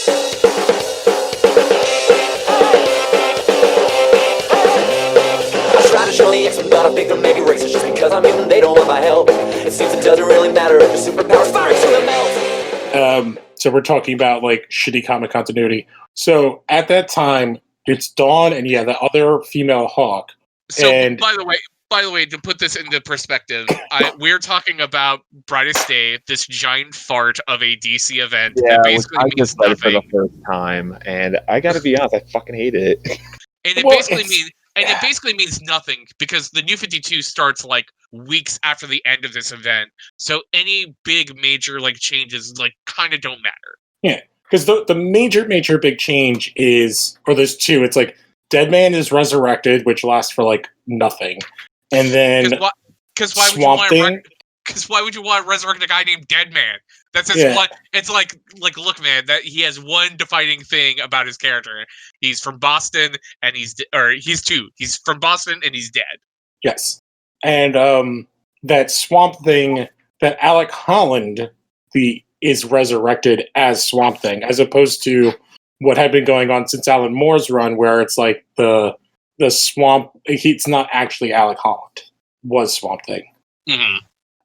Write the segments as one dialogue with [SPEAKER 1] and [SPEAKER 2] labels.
[SPEAKER 1] I try to show the X, I'm not a victim, maybe racist. Just because I'm mutant, they don't want my help. It seems it doesn't really matter if the superpowers fire to the melt.
[SPEAKER 2] So we're talking about like shitty comic continuity. So at that time, it's Dawn and the other female Hawk.
[SPEAKER 3] So
[SPEAKER 2] and
[SPEAKER 3] by the way, to put this into perspective, we're talking about Brightest Day, this giant fart of a DC event that basically
[SPEAKER 4] I
[SPEAKER 3] means
[SPEAKER 4] just read it for
[SPEAKER 3] nothing.
[SPEAKER 4] the first time, and I gotta be honest, I fucking hate it.
[SPEAKER 3] And it
[SPEAKER 2] Well,
[SPEAKER 3] basically means nothing because the New 52 starts like weeks after the end of this event. So any big major like changes like kind of don't matter.
[SPEAKER 2] Yeah, because the major big change is, or there's two. It's like Deadman is resurrected, which lasts for like nothing, and then
[SPEAKER 3] Because why would you want to resurrect a guy named Deadman? That's just what it's like. Like, look, man, that he has one defining thing about his character. He's from Boston, and he's two. He's from Boston, and he's dead.
[SPEAKER 2] Yes, and that Swamp Thing, that Alec Holland is resurrected as Swamp Thing, as opposed to what had been going on since Alan Moore's run, where it's like the Swamp. It's not actually Alec Holland. Was Swamp Thing.
[SPEAKER 3] Mm-hmm.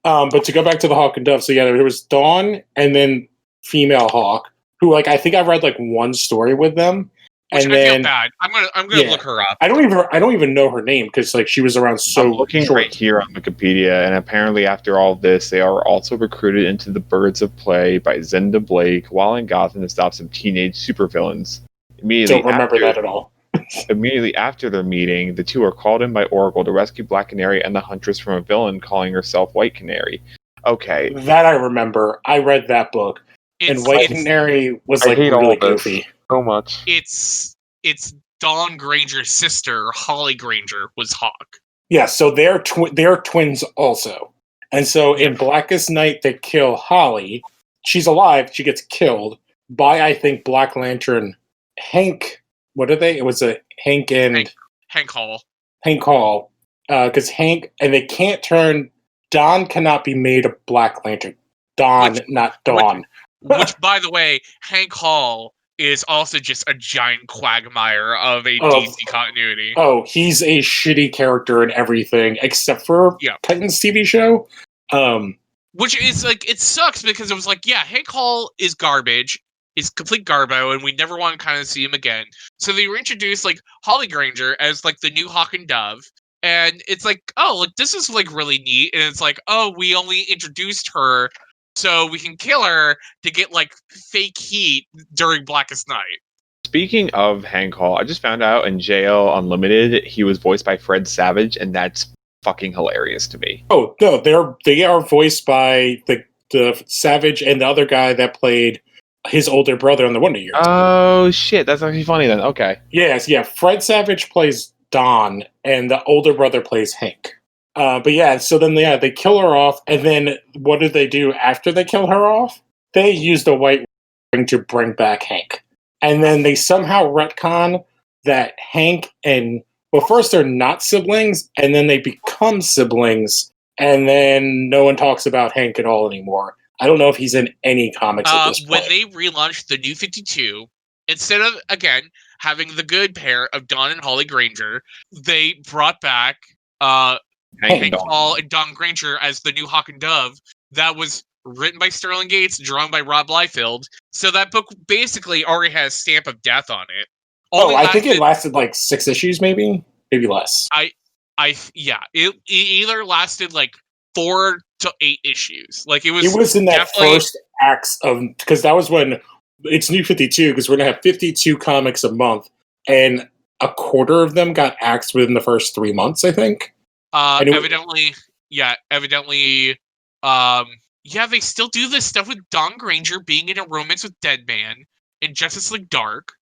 [SPEAKER 2] But to go back to the Hawk and Dove, so there was Dawn and then female Hawk, who like I think I read like one story with them,
[SPEAKER 3] Which
[SPEAKER 2] and
[SPEAKER 3] I
[SPEAKER 2] then
[SPEAKER 3] feel bad. I'm gonna look her up.
[SPEAKER 2] I don't even know her name because like she was around so.
[SPEAKER 4] I'm looking
[SPEAKER 2] short.
[SPEAKER 4] right here on Wikipedia, and apparently after all this, they are also recruited into the Birds of Prey by Zenda Blake while in Gotham to stop some teenage supervillains.
[SPEAKER 2] Don't remember that at all.
[SPEAKER 4] Immediately after their meeting, the two are called in by Oracle to rescue Black Canary and the Huntress from a villain calling herself White Canary. Okay.
[SPEAKER 2] That I remember. I read that book. And White Canary was like really goofy.
[SPEAKER 4] So much.
[SPEAKER 3] It's Dawn Granger's sister, Holly Granger, was Hawk.
[SPEAKER 2] Yeah, so they're twins also. And so in Blackest Night, they kill Holly. She's alive. She gets killed by, I think, Black Lantern Hank. What are they? It was a Hank and...
[SPEAKER 3] Hank Hall.
[SPEAKER 2] Hank Hall. Because Hank... And they can't turn... Dawn cannot be made a Black Lantern. Not Dawn.
[SPEAKER 3] Which, by the way, Hank Hall is also just a giant quagmire of a DC continuity.
[SPEAKER 2] Oh, he's a shitty character in everything, except for Titans TV show.
[SPEAKER 3] Which is, like, it sucks because it was like, Hank Hall is garbage. He's complete garbo, and we never want to kind of see him again. So they reintroduced, like, Holly Granger as, like, the new Hawk and Dove. And it's like, oh, like, this is, like, really neat. And it's like, oh, we only introduced her so we can kill her to get, like, fake heat during Blackest Night.
[SPEAKER 4] Speaking of Hank Hall, I just found out in JL Unlimited he was voiced by Fred Savage, and that's fucking hilarious to me.
[SPEAKER 2] Oh, no, they are voiced by the Savage and the other guy that played his older brother on the Wonder Years.
[SPEAKER 4] Oh, shit, that's actually funny then. Okay.
[SPEAKER 2] Yes, Fred Savage plays Don, and the older brother plays Hank. So then they kill her off, and then what do they do after they kill her off? They use the White Ring to bring back Hank. And then they somehow retcon that Hank and... Well, first they're not siblings, and then they become siblings, and then no one talks about Hank at all anymore. I don't know if he's in any comics at this point.
[SPEAKER 3] When they relaunched the New 52, instead of, again, having the good pair of Dawn and Holly Granger, they brought back Hank Hall and Dawn Granger as the new Hawk and Dove. That was written by Sterling Gates, drawn by Rob Liefeld. So that book basically already has a stamp of death on it.
[SPEAKER 2] I think it lasted like 6 issues, maybe less.
[SPEAKER 3] It either lasted like 4 to 8 issues. Like it was
[SPEAKER 2] in that first acts of, because that was when it's New 52, because we're gonna have 52 comics a month, and a quarter of them got axed within the first 3 months, I think.
[SPEAKER 3] Evidently, they still do this stuff with Dawn Granger being in a romance with Deadman in Justice League Dark.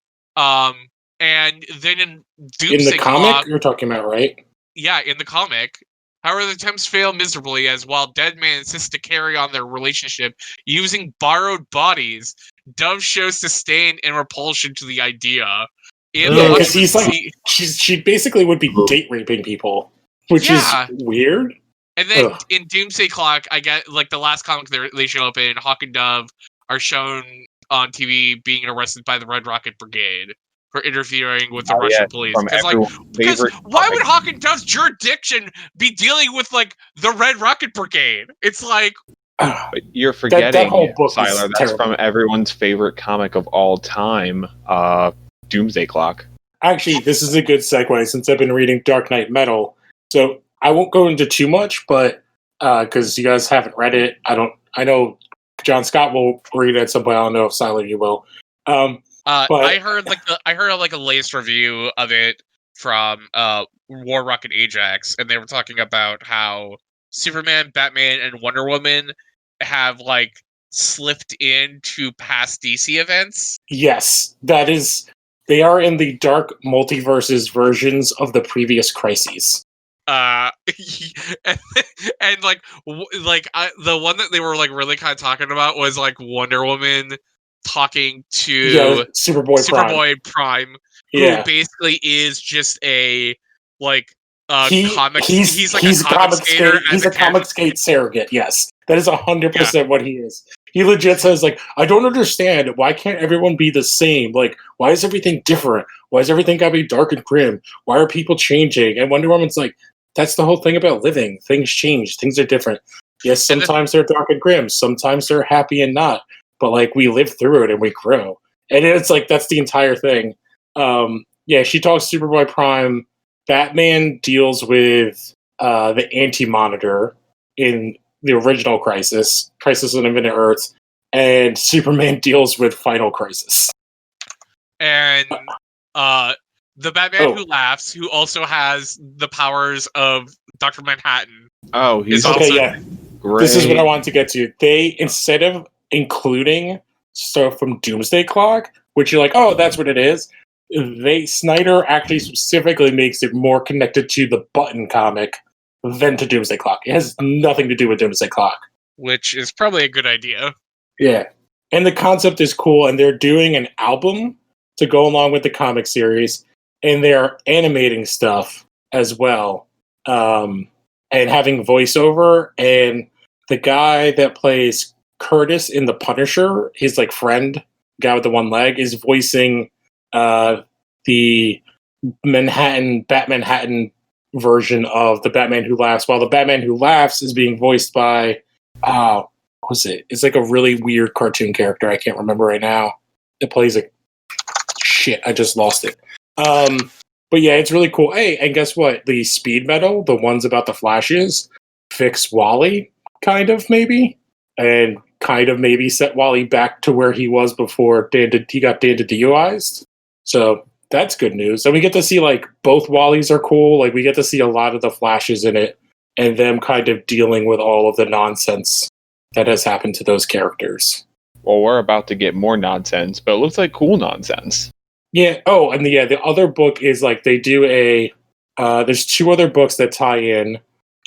[SPEAKER 3] And then in Doomsday
[SPEAKER 2] in the comic
[SPEAKER 3] Clock,
[SPEAKER 2] you're talking about, right?
[SPEAKER 3] Yeah, in the comic. However, the attempts fail miserably as while Deadman insists to carry on their relationship using borrowed bodies, Dove shows disdain and repulsion to the idea.
[SPEAKER 2] Because he's like, she basically would be date raping people, which is weird.
[SPEAKER 3] And then in Doomsday Clock, I get like the last comic they show up in, Hawk and Dove are shown on TV being arrested by the Red Rocket Brigade for interfering with the
[SPEAKER 4] Oh,
[SPEAKER 3] Russian
[SPEAKER 4] yeah,
[SPEAKER 3] police.
[SPEAKER 4] from everyone's
[SPEAKER 3] Because
[SPEAKER 4] favorite
[SPEAKER 3] why
[SPEAKER 4] comic.
[SPEAKER 3] would Hawk and Dove's jurisdiction be dealing with like the Red Rocket Brigade? It's like
[SPEAKER 4] But you're forgetting,
[SPEAKER 2] that whole book is
[SPEAKER 4] Siler, that's
[SPEAKER 2] terrible.
[SPEAKER 4] from everyone's favorite comic of all time, Doomsday Clock.
[SPEAKER 2] Actually, this is a good segue since I've been reading Dark Knight Metal. So I won't go into too much, but because you guys haven't read it, I know John Scott will read it at some point. I don't know if Siler you will. But
[SPEAKER 3] I heard a latest review of it from War Rocket Ajax, and they were talking about how Superman, Batman, and Wonder Woman have like slipped into past DC events.
[SPEAKER 2] yes, that is. They are in the dark multiverses versions of the previous crises.
[SPEAKER 3] And like the one that they were like really kind of talking about was like Wonder Woman talking to
[SPEAKER 2] Superboy
[SPEAKER 3] Prime, who
[SPEAKER 2] Yeah.
[SPEAKER 3] basically is just a like
[SPEAKER 2] He's
[SPEAKER 3] he's a comic skater.
[SPEAKER 2] He's a comic skate surrogate. Yes, that is 100% what he is. He legit says like, I don't understand. Why can't everyone be the same? Like, why is everything different? Why is everything gotta be dark and grim? Why are people changing? And Wonder Woman's like, that's the whole thing about living. Things change. Things are different. Yes, sometimes they're dark and grim. Sometimes they're happy and not. But like, we live through it and we grow. And it's like that's the entire thing. Yeah, she talks Superboy Prime. Batman deals with the Anti-Monitor in the original Crisis on Infinite Earths, and Superman deals with Final Crisis.
[SPEAKER 3] And the Batman who laughs, who also has the powers of Dr. Manhattan.
[SPEAKER 4] Oh, he's
[SPEAKER 2] okay. Yeah,
[SPEAKER 4] great.
[SPEAKER 2] This is what I wanted to get to. They, instead of including stuff from Doomsday Clock, which you're like, oh, that's what it is. Snyder actually specifically makes it more connected to the Button comic than to Doomsday Clock. It has nothing to do with Doomsday Clock.
[SPEAKER 3] Which is probably a good idea.
[SPEAKER 2] Yeah. And the concept is cool, and they're doing an album to go along with the comic series, and they're animating stuff as well, and having voiceover, and the guy that plays Curtis in The Punisher, his like friend, guy with the one leg, is voicing the Batmanhattan version of the Batman Who Laughs, while the Batman Who Laughs is being voiced by what was it? It's like a really weird cartoon character. I can't remember right now. It plays a shit. I just lost it. But yeah, it's really cool. Hey, and guess what? The speed metal, the ones about the Flashes, fix Wally, kind of maybe, and kind of maybe set Wally back to where he was before he got DUI'd. So that's good news. And we get to see like both Wallys are cool. Like we get to see a lot of the Flashes in it, and them kind of dealing with all of the nonsense that has happened to those characters.
[SPEAKER 4] Well, we're about to get more nonsense, but it looks like cool nonsense.
[SPEAKER 2] Yeah. Oh, and the other book is like they do there's two other books that tie in,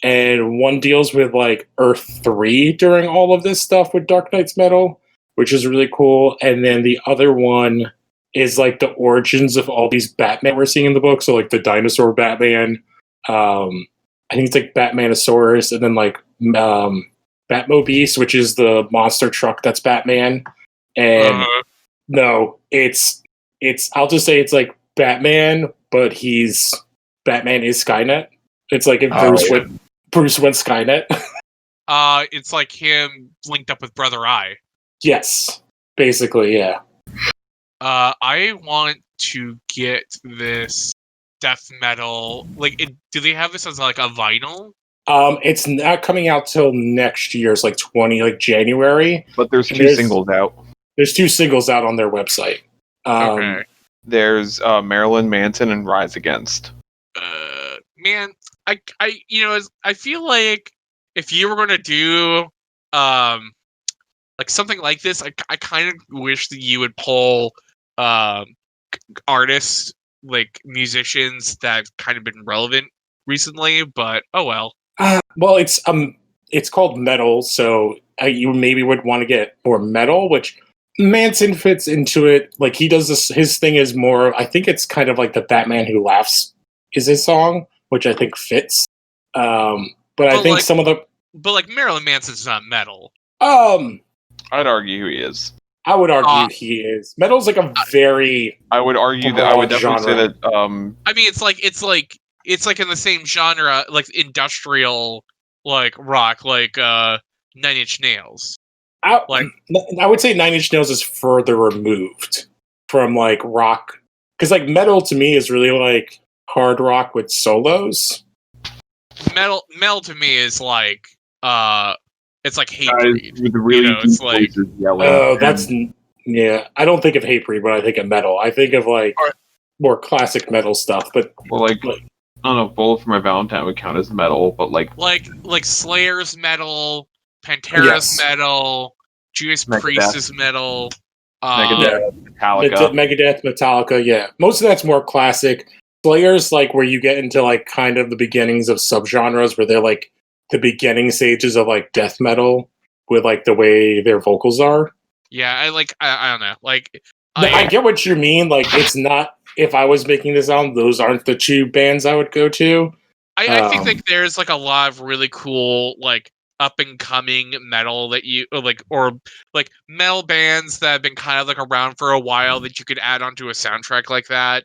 [SPEAKER 2] and one deals with like Earth 3 during all of this stuff with Dark Knight's Metal, which is really cool. And then the other one is like the origins of all these Batman we're seeing in the book. So like the dinosaur Batman, I think it's like Batmanosaurus, and then like Batmobeast, which is the monster truck that's Batman. And no, it's I'll just say it's like Batman, but Batman is Skynet. It's like if Bruce went Skynet.
[SPEAKER 3] It's like him linked up with Brother Eye.
[SPEAKER 2] Yes, basically, yeah.
[SPEAKER 3] I want to get this death metal. Like, do they have this as like a vinyl?
[SPEAKER 2] It's not coming out till next year. It's like January.
[SPEAKER 4] But there's two singles out.
[SPEAKER 2] There's two singles out on their website.
[SPEAKER 3] Okay.
[SPEAKER 4] There's Marilyn Manson and Rise Against.
[SPEAKER 3] Man, I feel like if you were going to do like something like this, I kind of wish that you would pull artists, like musicians that have kind of been relevant recently, but oh well.
[SPEAKER 2] Well, it's called metal, so you maybe would want to get more metal, which Manson fits into it. Like he does this, his thing is more, I think it's kind of like the Batman Who Laughs is his song, which I think fits. But I think
[SPEAKER 3] But like Marilyn Manson's not metal.
[SPEAKER 4] I'd argue he is.
[SPEAKER 2] I would argue he is. Metal's like a very
[SPEAKER 4] I would argue that I would
[SPEAKER 2] broad
[SPEAKER 4] definitely say
[SPEAKER 2] genre.
[SPEAKER 4] that.
[SPEAKER 3] I mean, it's like in the same genre, like industrial, like rock, like Nine Inch Nails. Like,
[SPEAKER 2] I would say Nine Inch Nails is further removed from like rock, because like metal to me is really like hard rock with solos.
[SPEAKER 3] metal to me is like it's like
[SPEAKER 4] Guys
[SPEAKER 3] Hatebreed.
[SPEAKER 4] with the really
[SPEAKER 3] You know, it's
[SPEAKER 4] deep
[SPEAKER 3] like
[SPEAKER 4] voices yelling.
[SPEAKER 2] Oh, yeah. I don't think of Hatebreed, but I think of metal. I think of like more classic metal stuff. But
[SPEAKER 4] Well, like, I don't know, Bullet for My Valentine would count as metal, but like
[SPEAKER 3] Slayer's metal, Pantera's metal, Judas
[SPEAKER 4] Megadeth.
[SPEAKER 3] Priest is metal.
[SPEAKER 4] Megadeth, Metallica.
[SPEAKER 2] Megadeth, Metallica, yeah. Most of that's more classic. Slayer's like where you get into like kind of the beginnings of subgenres where they're like the beginning stages of like death metal with like the way their vocals are.
[SPEAKER 3] Yeah, I don't know. Like
[SPEAKER 2] I get what you mean. Like it's not, if I was making this album, those aren't the two bands I would go to.
[SPEAKER 3] I think like there's like a lot of really cool like up and coming metal that you or metal bands that have been kind of like around for a while that you could add onto a soundtrack like that.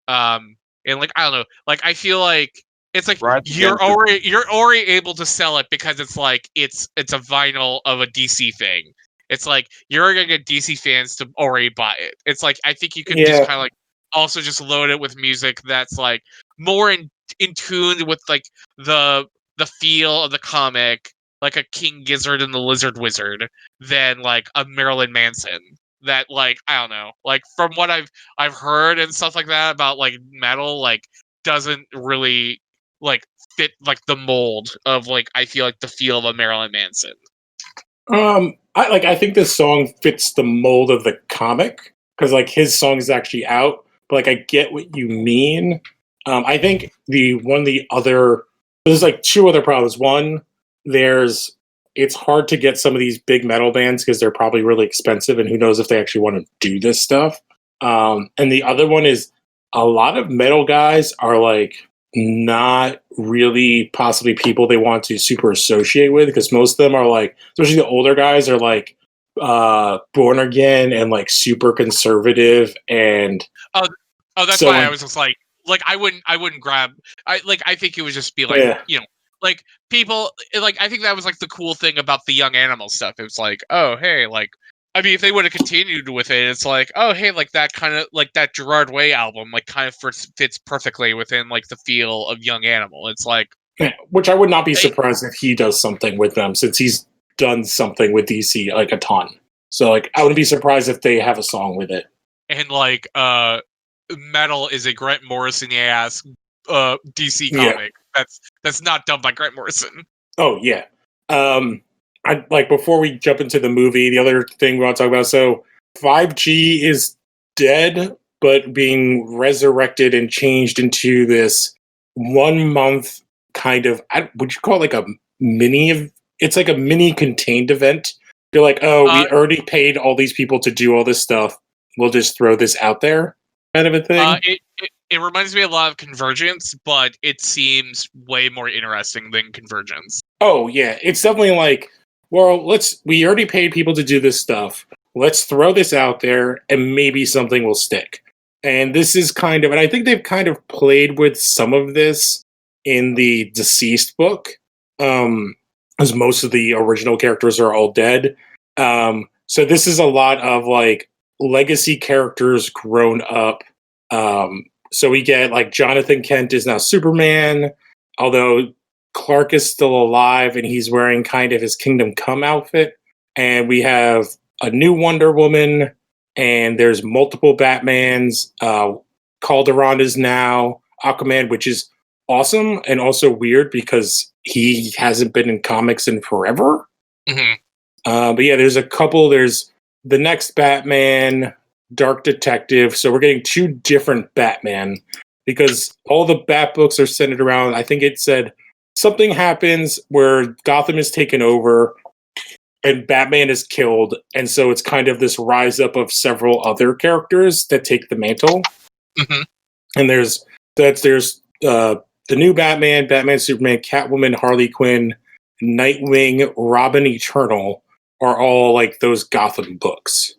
[SPEAKER 3] And like I don't know, like I feel like it's like you're already able to sell it because it's like it's a vinyl of a DC thing. It's like you're gonna get DC fans to already buy it. It's like I think you could just kind of like also just load it with music that's like more in tune with like the feel of the comic, like a King Gizzard and the Lizard Wizard, than like a Marilyn Manson. That like I don't know, like from what I've heard and stuff like that about like metal, like doesn't really like fit like the mold of like I feel like the feel of a Marilyn Manson.
[SPEAKER 2] I think this song fits the mold of the comic because like his song is actually out, but like I get what you mean. I think there's like two other problems. One, it's hard to get some of these big metal bands because they're probably really expensive, and who knows if they actually want to do this stuff. And the other one is a lot of metal guys are like not really possibly people they want to super associate with, because most of them are like, especially the older guys are like born again and like super conservative and
[SPEAKER 3] that's why I was just like I wouldn't grab. I think it would just be like you know, like people like I think that was like the cool thing about the Young Animal stuff. It was like, oh hey, like I mean if they would have continued with it, it's like, oh hey, like that kind of like that Gerard Way album like kind of fits perfectly within like the feel of Young Animal. It's like,
[SPEAKER 2] which I would not be surprised if he does something with them, since he's done something with DC like a ton. So like I wouldn't be surprised if they have a song with it.
[SPEAKER 3] And like Metal is a Grant Morrison ass DC comic that's not done by Grant Morrison.
[SPEAKER 2] Oh yeah. I like, before we jump into the movie, the other thing we want to talk about, so 5G is dead but being resurrected and changed into this 1 month kind of, would you call it like a it's like a mini contained event. You're like, oh, we already paid all these people to do all this stuff, we'll just throw this out there kind of a thing.
[SPEAKER 3] It reminds me a lot of Convergence, but it seems way more interesting than Convergence.
[SPEAKER 2] Oh yeah, it's definitely like, well, we already paid people to do this stuff. Let's throw this out there and maybe something will stick. And this is kind of, and I think they've kind of played with some of this in the Deceased book, as most of the original characters are all dead. So this is a lot of like legacy characters grown up. So we get like Jonathan Kent is now Superman, although Clark is still alive and he's wearing kind of his Kingdom Come outfit. And we have a new Wonder Woman, and there's multiple Batmans. Calderon is now Aquaman, which is awesome and also weird because he hasn't been in comics in forever.
[SPEAKER 3] Mm-hmm.
[SPEAKER 2] But yeah, there's a couple. There's the next Batman, Dark Detective. So we're getting two different Batman because all the Bat books are centered around, I think it said, something happens where Gotham is taken over and Batman is killed. And so it's kind of this rise up of several other characters that take the mantle.
[SPEAKER 3] Mm-hmm.
[SPEAKER 2] And there's the new Batman, Batman, Superman, Catwoman, Harley Quinn, Nightwing, Robin Eternal are all like those Gotham books.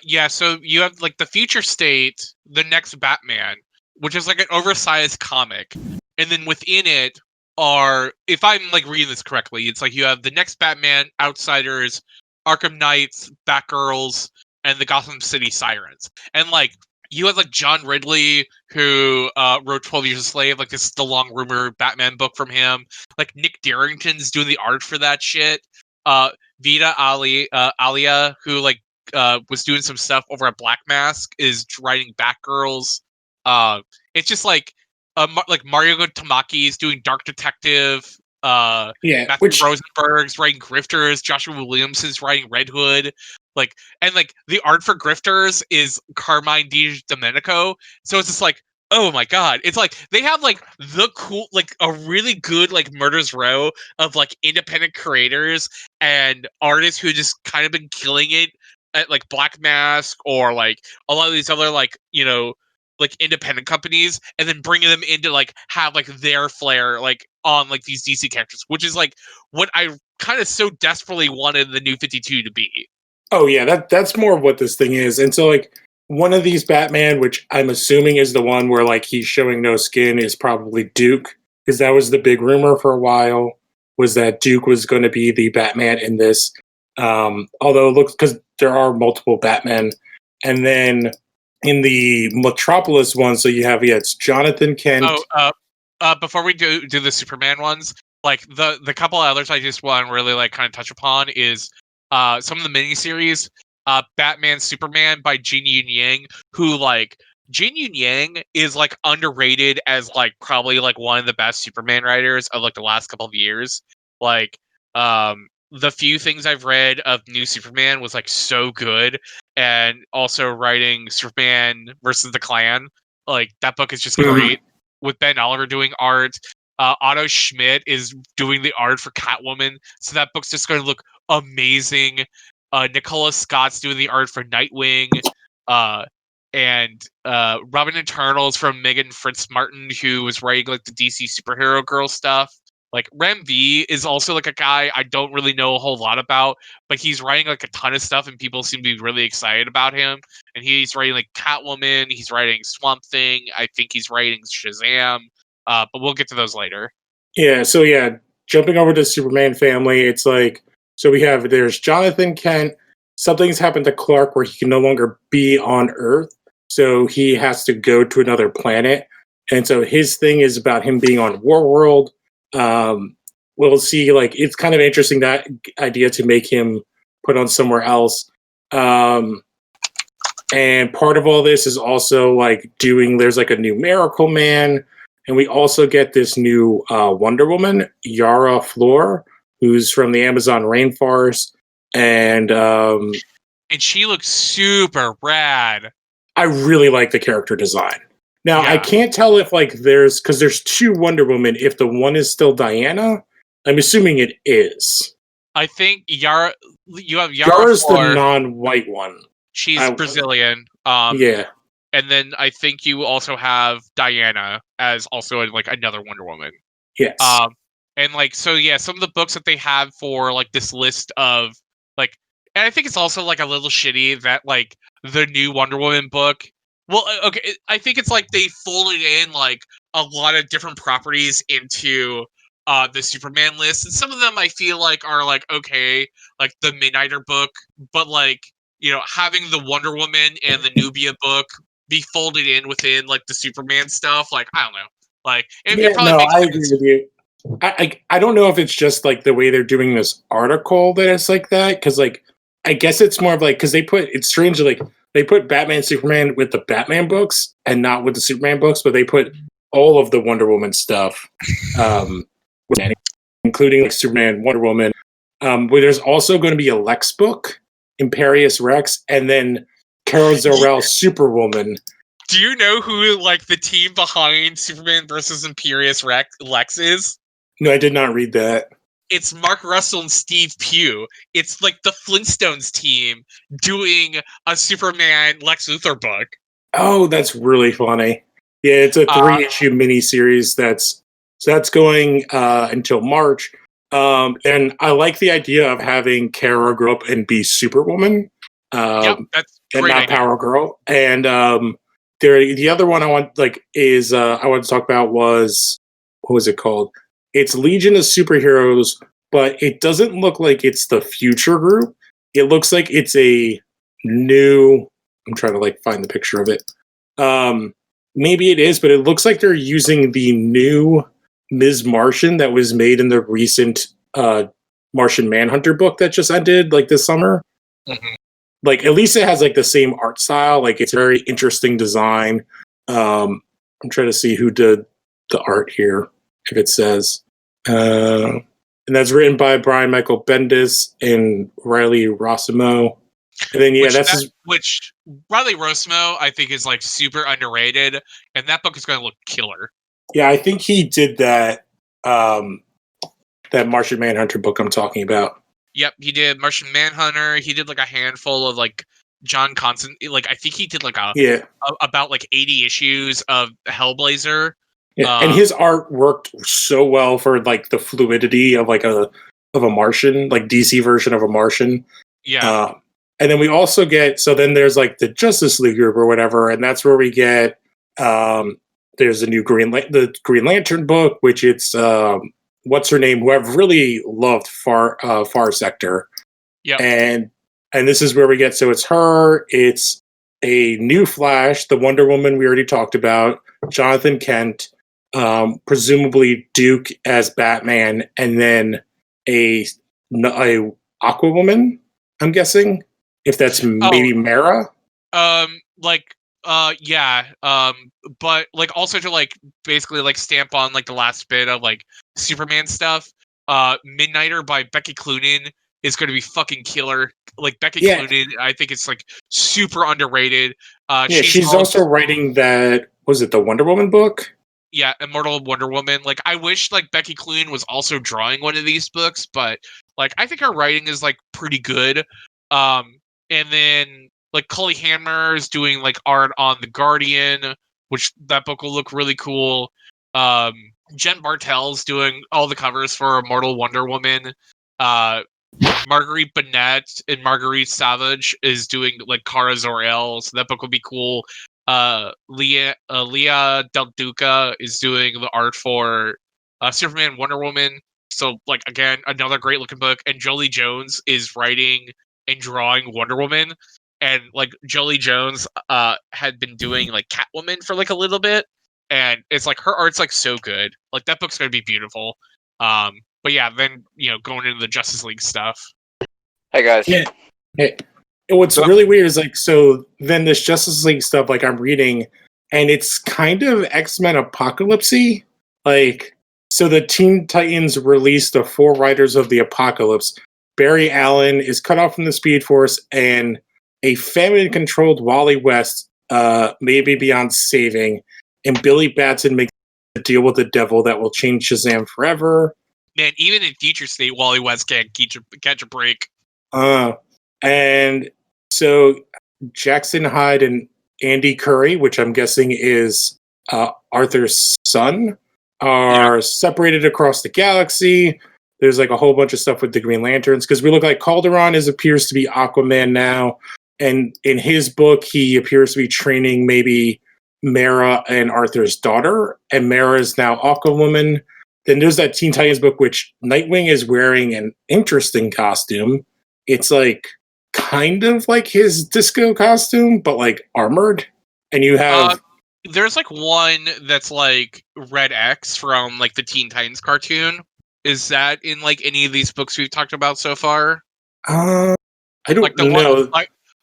[SPEAKER 3] Yeah, so you have like the future state, the next Batman, which is like an oversized comic. And then within it are, if I'm like reading this correctly, it's like you have the next Batman, Outsiders, Arkham Knights, Batgirls, and the Gotham City Sirens. And like you have like John Ridley, who wrote 12 Years a Slave, like this is the long rumored Batman book from him. Like Nick Darrington's doing the art for that shit. Vida Alia, who like was doing some stuff over at Black Mask, is writing Batgirls. It's just like like Mario Tamaki is doing Dark Detective.
[SPEAKER 2] Yeah,
[SPEAKER 3] Matthew Rosenberg's writing Grifters. Joshua Williamson's writing Red Hood. Like, and like the art for Grifters is Carmine Di Domenico. So it's just like, oh my god, it's like they have like the cool, like a really good like Murder's Row of like independent creators and artists who just kind of been killing it at like Black Mask or like a lot of these other like, you know, like independent companies, and then bringing them into like have like their flair like on like these DC characters, which is like what I kind of so desperately wanted the New 52 to be.
[SPEAKER 2] Oh yeah, that's more of what this thing is. And so like one of these Batman, which I'm assuming is the one where like he's showing no skin, is probably Duke, because that was the big rumor for a while, was that Duke was going to be the Batman in this. Although it looks, because there are multiple Batmen, and then in the Metropolis one, so you have it's Jonathan Kent.
[SPEAKER 3] Before we do the Superman ones, like the couple others I just want to really like kind of touch upon is some of the miniseries, Batman Superman by Jin Yun Yang, who like Jin Yun Yang is like underrated as like probably like one of the best Superman writers of like the last couple of years. Like the few things I've read of New Superman was like so good, and also writing Superman versus the Klan, like that book is just great. With Ben Oliver doing art, Otto Schmidt is doing the art for Catwoman, so that book's just going to look amazing. Nicola Scott's doing the art for Nightwing, and Robin Eternals from Megan Fritz Martin, who was writing like the DC superhero girl stuff. Like Rem V is also like a guy I don't really know a whole lot about, but he's writing like a ton of stuff, and people seem to be really excited about him. And he's writing like Catwoman, he's writing Swamp Thing, I think he's writing Shazam. But we'll get to those later.
[SPEAKER 2] Yeah, so yeah, jumping over to Superman family, it's like, so there's Jonathan Kent. Something's happened to Clark where he can no longer be on Earth, so he has to go to another planet. And so his thing is about him being on Warworld. We'll see, like, it's kind of interesting, that idea to make him put on somewhere else. And part of all this is also like there's like a new Miracle Man. And we also get this new Wonder Woman, Yara Flor, who's from the Amazon rainforest. And
[SPEAKER 3] she looks super rad.
[SPEAKER 2] I really like the character design. Now,
[SPEAKER 3] Yeah.
[SPEAKER 2] I can't tell if because there's two Wonder Women, if the one is still Diana. I'm assuming it is.
[SPEAKER 3] I think you have Yara
[SPEAKER 2] Yara's
[SPEAKER 3] Flor.
[SPEAKER 2] the non-white one.
[SPEAKER 3] She's Brazilian.
[SPEAKER 2] Yeah.
[SPEAKER 3] And then I think you also have Diana as also like another Wonder Woman.
[SPEAKER 2] Yes.
[SPEAKER 3] And like, so yeah, some of the books that they have for like this list of like, and I think it's also like a little shitty that like the new Wonder Woman book. Well, okay, I think it's like they folded in like a lot of different properties into the Superman list, and some of them I feel like are like okay, like the Midnighter book, but like, you know, having the Wonder Woman and the Nubia book be folded in within like the Superman stuff, like I don't know, like it probably makes
[SPEAKER 2] I
[SPEAKER 3] sense.
[SPEAKER 2] agree with you. I don't know if it's just like the way they're doing this article that it's like that, because like I guess it's more of like, because it's strange, like they put Batman Superman with the Batman books and not with the Superman books, but they put all of the Wonder Woman stuff, including like Superman, Wonder Woman. Where there's also going to be a Lex book, Imperious Rex, and then Kara Zor-El Superwoman.
[SPEAKER 3] Do you know who like the team behind Superman versus Imperious Lex is?
[SPEAKER 2] No, I did not read that.
[SPEAKER 3] It's Mark Russell and Steve Pugh. It's like the Flintstones team doing a Superman Lex Luthor book.
[SPEAKER 2] Oh, that's really funny. Yeah, it's a 3-issue miniseries that's going until March. And I like the idea of having Kara grow up and be Superwoman.
[SPEAKER 3] Yep, that's
[SPEAKER 2] and
[SPEAKER 3] great
[SPEAKER 2] not
[SPEAKER 3] idea.
[SPEAKER 2] Power Girl. And the other one I want I want to talk about was, what was it called? It's Legion of Superheroes, but it doesn't look like it's the future group. It looks like it's a new. I'm trying to find the picture of it. Maybe it is, but it looks like they're using the new Ms. Martian that was made in the recent Martian Manhunter book that just ended this summer.
[SPEAKER 3] Mhm.
[SPEAKER 2] At least it has the same art style. It's a very interesting design. I'm trying to see who did the art here, if it says. And that's written by Brian Michael Bendis and Riley Rossimo. And then
[SPEAKER 3] Which Riley Rossmo I think is super underrated, and that book is going to look killer.
[SPEAKER 2] Yeah, I think he did that that Martian Manhunter book I'm talking about.
[SPEAKER 3] Yep, he did Martian Manhunter. He did a handful of John Constantine. I think he did about 80 issues of Hellblazer.
[SPEAKER 2] Yeah, and his art worked so well for the fluidity of a Martian, DC version of a Martian.
[SPEAKER 3] Yeah.
[SPEAKER 2] And then we also get, so then there's the Justice League group or whatever, and that's where we get there's a new the Green Lantern book, which it's what's her name, who I've really loved, Far Sector.
[SPEAKER 3] Yeah.
[SPEAKER 2] And this is where we get, so it's her, it's a new Flash, the Wonder Woman we already talked about, Jonathan Kent, presumably Duke as Batman, and then a Aquawoman, I'm guessing, if that's maybe Mara.
[SPEAKER 3] Yeah. But also to basically stamp on the last bit of Superman stuff. Midnighter by Becky Cloonan is going to be fucking killer. Becky Cloonan, I think it's super underrated.
[SPEAKER 2] She's also writing that, was it the Wonder Woman book?
[SPEAKER 3] Yeah, Immortal Wonder Woman. I wish Becky Cloonan was also drawing one of these books, but I think her writing is pretty good. And then Cully Hamner is doing art on The Guardian, which that book will look really cool. Jen Bartel's doing all the covers for Immortal Wonder Woman. Marguerite Bennett and Marguerite Savage is doing Kara Zor-El, so that book will be cool. Leah Del Duca is doing the art for Superman, Wonder Woman. So again, another great looking book. And Jolie Jones is writing and drawing Wonder Woman. And Jolie Jones had been doing Catwoman for a little bit, and it's her art's so good. That book's gonna be beautiful. But yeah, then going into the Justice League stuff.
[SPEAKER 5] Hey guys.
[SPEAKER 2] Yeah. Hey. And what's really weird is so then this Justice League stuff, I'm reading, and it's kind of X-Men Apocalypse-y. So the Teen Titans released the 4 Riders of the Apocalypse. Barry Allen is cut off from the Speed Force, and a famine-controlled Wally West may be beyond saving, and Billy Batson makes a deal with the devil that will change Shazam forever.
[SPEAKER 3] Man, even in future state, Wally West can't catch a break.
[SPEAKER 2] And so Jackson Hyde and Andy Curry, which I'm guessing is Arthur's son, are separated across the galaxy. There's a whole bunch of stuff with the Green Lanterns, because we look like Calderon appears to be Aquaman now. And in his book, he appears to be training maybe Mara and Arthur's daughter, and Mara is now Aquawoman. Then there's that Teen Titans book, which Nightwing is wearing an interesting costume. It's kind of like his disco costume, but armored. And you have
[SPEAKER 3] there's one that's Red X from the Teen Titans cartoon. Is that in any of these books we've talked about so far?
[SPEAKER 2] I don't know.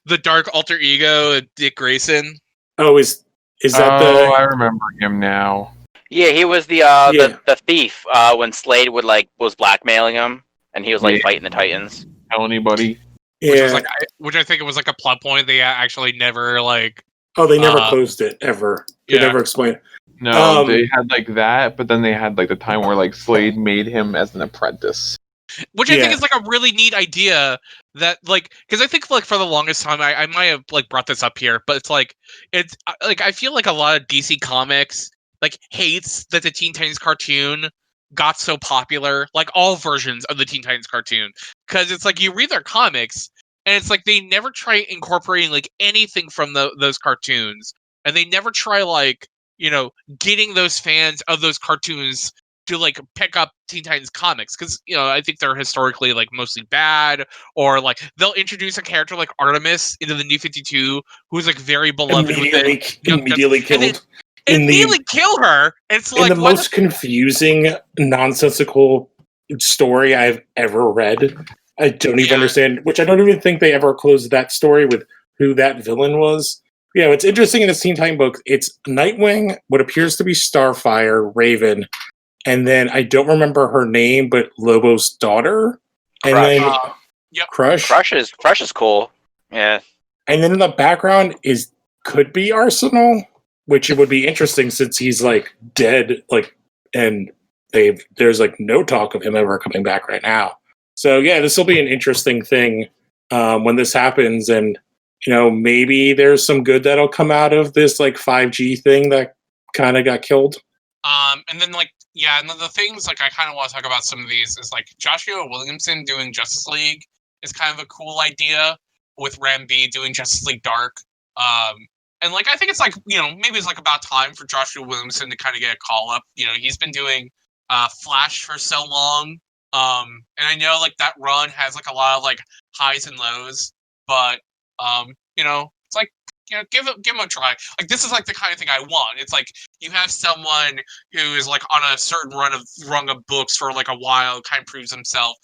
[SPEAKER 3] The dark alter ego of Dick Grayson.
[SPEAKER 2] Oh, is that the?
[SPEAKER 4] I remember him now.
[SPEAKER 5] Yeah, he was the thief when Slade was blackmailing him, and he was fighting the Titans.
[SPEAKER 4] Tell anybody.
[SPEAKER 2] Yeah,
[SPEAKER 3] which I think it was a plot point. They actually never
[SPEAKER 2] Oh, they never closed it ever. They never explained it.
[SPEAKER 4] No, they had that, but then they had the time where Slade made him as an apprentice.
[SPEAKER 3] Which I think is a really neat idea. That because I think for the longest time I might have brought this up here, but it's I feel a lot of DC Comics hates that the Teen Titans cartoon got so popular, all versions of the Teen Titans cartoon, because it's you read their comics and it's like they never try incorporating like anything from those cartoons, and they never try like getting those fans of those cartoons to like pick up Teen Titans comics, because I think they're historically like mostly bad, or like they'll introduce a character like Artemis into the New 52 who's like very beloved
[SPEAKER 2] immediately killed.
[SPEAKER 3] And immediately kill her. It's like
[SPEAKER 2] in the most confusing, nonsensical story I've ever read. I don't even understand, which I don't even think they ever closed that story with who that villain was. Yeah, what's interesting in this Teen Titan book, it's Nightwing, what appears to be Starfire, Raven, and then I don't remember her name, but Lobo's daughter, and then Crush.
[SPEAKER 5] Crush is cool. Yeah.
[SPEAKER 2] And then in the background could be Arsenal, which it would be interesting since he's like dead, like, and there's like no talk of him ever coming back right now. So yeah, this will be an interesting thing when this happens, and maybe there's some good that'll come out of this like 5G thing that kind of got killed.
[SPEAKER 3] And then and then the things like I kind of want to talk about some of these is like Joshua Williamson doing Justice League is kind of a cool idea, with Ram B doing Justice League Dark. And like I think it's like maybe it's like about time for Joshua Williamson to kind of get a call up. He's been doing Flash for so long, and I know like that run has like a lot of like highs and lows, but it's like give him a try. Like this is like the kind of thing I want. It's like you have someone who is like on a certain rung of books for like a while, kind of proves himself.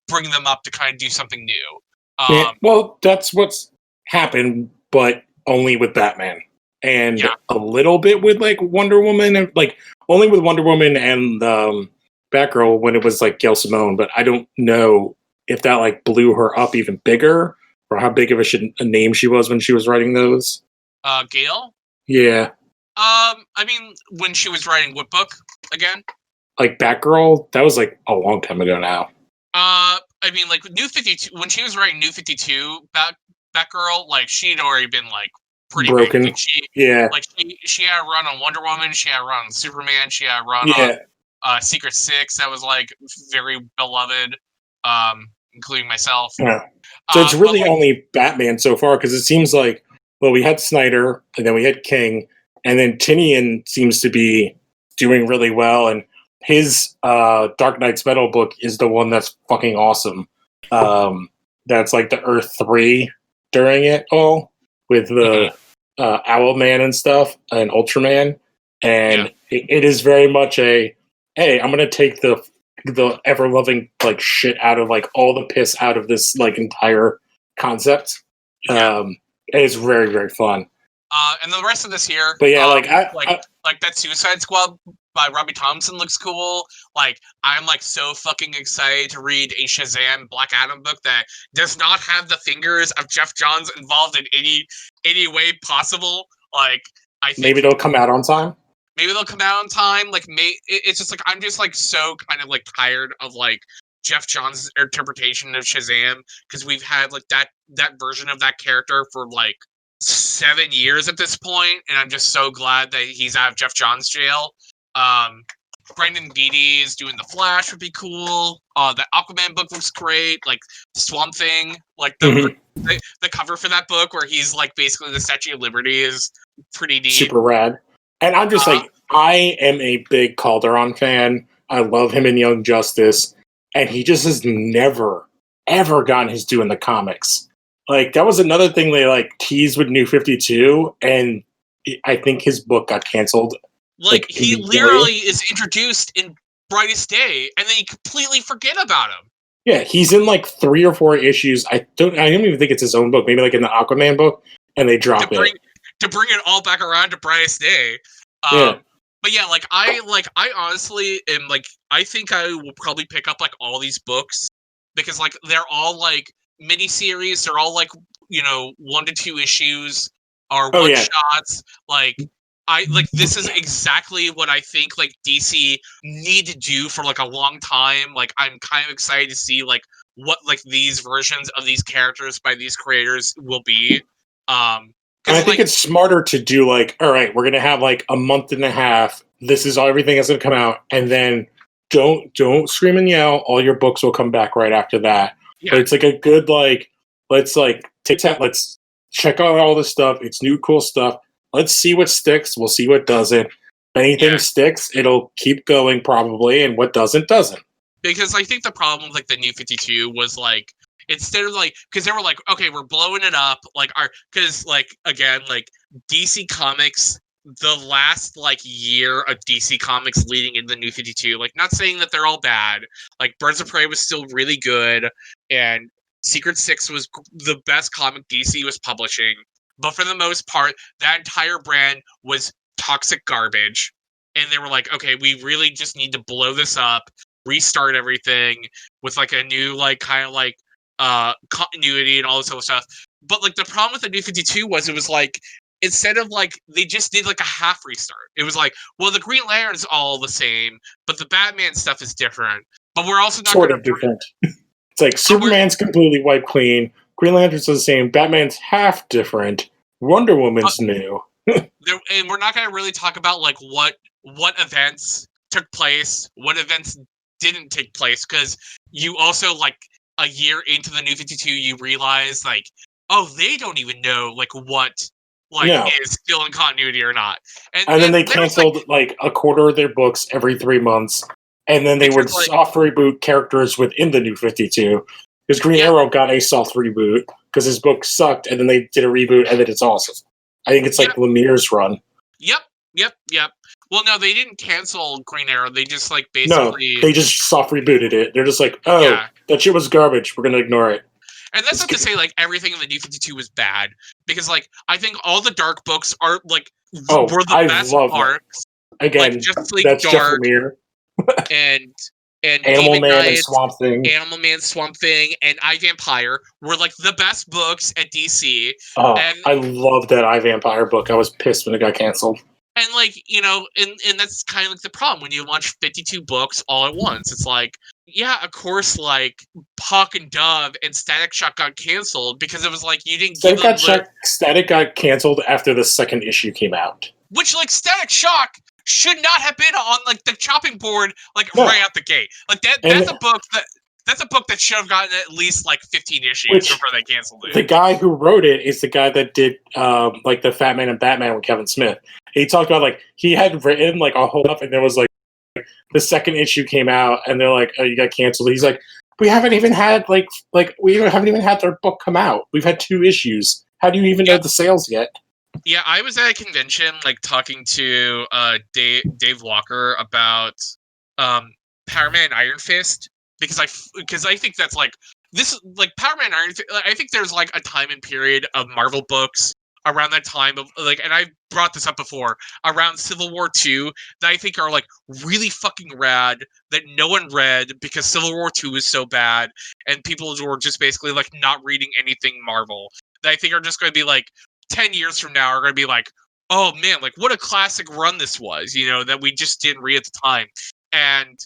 [SPEAKER 3] Bring them up to kind of do something new.
[SPEAKER 2] Well, that's what's happened, but only with Batman and a little bit with like Wonder Woman, and like only with Wonder Woman and Batgirl when it was like Gail Simone. But I don't know if that like blew her up even bigger, or how big of a name she was when she was writing those.
[SPEAKER 3] Gail?
[SPEAKER 2] Yeah.
[SPEAKER 3] I mean, when she was writing what book again?
[SPEAKER 2] Like Batgirl, that was like a long time ago now.
[SPEAKER 3] I mean, like New 52, when she was writing New 52, Batgirl, like she'd already been like pretty
[SPEAKER 2] broken.
[SPEAKER 3] Big. Like she had a run on Wonder Woman, she had a run on Superman, she had a run on Secret Six that was like very beloved, including myself.
[SPEAKER 2] Yeah. So it's really only Batman so far, because it seems like, well, we had Snyder, and then we had King, and then Tynion seems to be doing really well, and his Dark Knight's Metal book is the one that's fucking awesome. That's like the Earth 3 during it all, with the Owlman and stuff, and Ultraman, and it is very much a, hey, I'm gonna take the ever-loving like shit out of like all the piss out of this like entire concept. It's very, very fun.
[SPEAKER 3] And the rest of this year,
[SPEAKER 2] but yeah,
[SPEAKER 3] like that Suicide Squad by Robbie Thompson looks cool. Like I'm like so fucking excited to read a Shazam Black Adam book that does not have the fingers of Jeff Johns involved in any way possible. Like I think
[SPEAKER 2] maybe they'll come out on time.
[SPEAKER 3] Maybe they'll come out on time. Like, it's just like I'm just like so kind of like tired of like Jeff Johns' interpretation of Shazam, because we've had like that version of that character for like 7 years at this point, and I'm just so glad that he's out of Jeff Johns' jail. Brendan Beatty is doing the Flash would be cool. The Aquaman book looks great. Like Swamp Thing, like the cover for that book where he's like basically the Statue of Liberty is pretty neat.
[SPEAKER 2] Super rad. And I'm just like, I am a big Calderon fan. I love him in Young Justice, and he just has never, ever gotten his due in the comics. Like, that was another thing they like teased with New 52, and I think his book got canceled.
[SPEAKER 3] Like he literally is introduced in Brightest Day, and then you completely forget about him.
[SPEAKER 2] Yeah, he's in like 3 or 4 issues. I don't even think it's his own book. Maybe like in the Aquaman book, and they drop it.
[SPEAKER 3] To bring it all back around to Brightest Day. But yeah, like I honestly am like, I think I will probably pick up like all these books, because like they're all like miniseries. They're all like 1 to 2 issues or one shots. Like this is exactly what I think like DC need to do for like a long time. Like I'm kind of excited to see like what like these versions of these characters by these creators will be.
[SPEAKER 2] And I think it's smarter to do like, all right, we're gonna have like a month and a half. This is everything that's gonna come out, and then don't scream and yell. All your books will come back right after that. Yeah. But it's like a good like Let's like take that. Let's check out all this stuff. It's new, cool stuff. Let's see what sticks. We'll see what doesn't. If anything sticks, it'll keep going probably, and what doesn't, doesn't.
[SPEAKER 3] Because I think the problem with like the New 52 was like, instead of like, because they were like, okay, we're blowing it up, like because like again, like DC Comics, the last like year of DC Comics leading into the New 52, like not saying that they're all bad, like Birds of Prey was still really good, and Secret Six was the best comic DC was publishing, but for the most part, that entire brand was toxic garbage, and they were like, okay, we really just need to blow this up, restart everything with like a new like kind of like continuity and all this other stuff. But like the problem with the New 52 was it was like, instead of like they just did like a half restart. It was like, well, the Green Lantern's all the same, but the Batman stuff is different. But we're also not
[SPEAKER 2] sort of different. It's like Superman's completely wiped clean. Green Lantern's the same. Batman's half different. Wonder Woman's new.
[SPEAKER 3] And we're not going to really talk about like what events took place, what events didn't take place, because you also like a year into the New 52, you realize like, oh, they don't even know like what is still in continuity or not.
[SPEAKER 2] And then they canceled like a quarter of their books every 3 months. And then they would soft reboot characters within the New 52. Because Green Arrow got a soft reboot because his book sucked, and then they did a reboot, and then it's awesome. I think it's like Lemire's run.
[SPEAKER 3] Yep. Well, no, they didn't cancel Green Arrow. They just like basically...
[SPEAKER 2] No, they just soft rebooted it. They're just like, that shit was garbage. We're going to ignore it.
[SPEAKER 3] And that's not to say like everything in the New 52 was bad, because like I think all the dark books are like were the best parts.
[SPEAKER 2] Again,
[SPEAKER 3] like, Justice League
[SPEAKER 2] that's
[SPEAKER 3] Dark,
[SPEAKER 2] Jeff Lemire.
[SPEAKER 3] and
[SPEAKER 2] Animal
[SPEAKER 3] Demon
[SPEAKER 2] Man
[SPEAKER 3] Knight,
[SPEAKER 2] and Swamp Thing.
[SPEAKER 3] Animal Man, Swamp Thing, and I, Vampire were like the best books at DC.
[SPEAKER 2] Oh,
[SPEAKER 3] and
[SPEAKER 2] I love that I, Vampire book. I was pissed when it got canceled.
[SPEAKER 3] And like, you know, and that's kind of like the problem when you launch 52 books all at once. It's like, yeah, of course, like Puck and Dove and Static Shock got canceled because it was like you didn't give them
[SPEAKER 2] Static got canceled after the second issue came out.
[SPEAKER 3] Which like Static Shock should not have been on like the chopping board right out the gate. Like that's a book that should have gotten at least like 15 issues before they canceled it.
[SPEAKER 2] The guy who wrote it is the guy that did like the Fat Man and Batman with Kevin Smith. He talked about like he had written like a whole up, and there was like the second issue came out, and they're like, "Oh, you got canceled." He's like, "We haven't even had we haven't even had their book come out. We've had 2 issues. How do you even know the sales yet?"
[SPEAKER 3] Yeah, I was at a convention like talking to Dave Walker about Power Man Iron Fist because I think that's like this like Power Man Iron Fist. I think there's like a time and period of Marvel books around that time of like, and I brought this up before, around Civil War II that I think are like really fucking rad that no one read because Civil War II is so bad and people were just basically like not reading anything Marvel that I think are just going to be like 10 years from now are going to be like, oh man, like what a classic run this was, you know, that we just didn't read at the time. And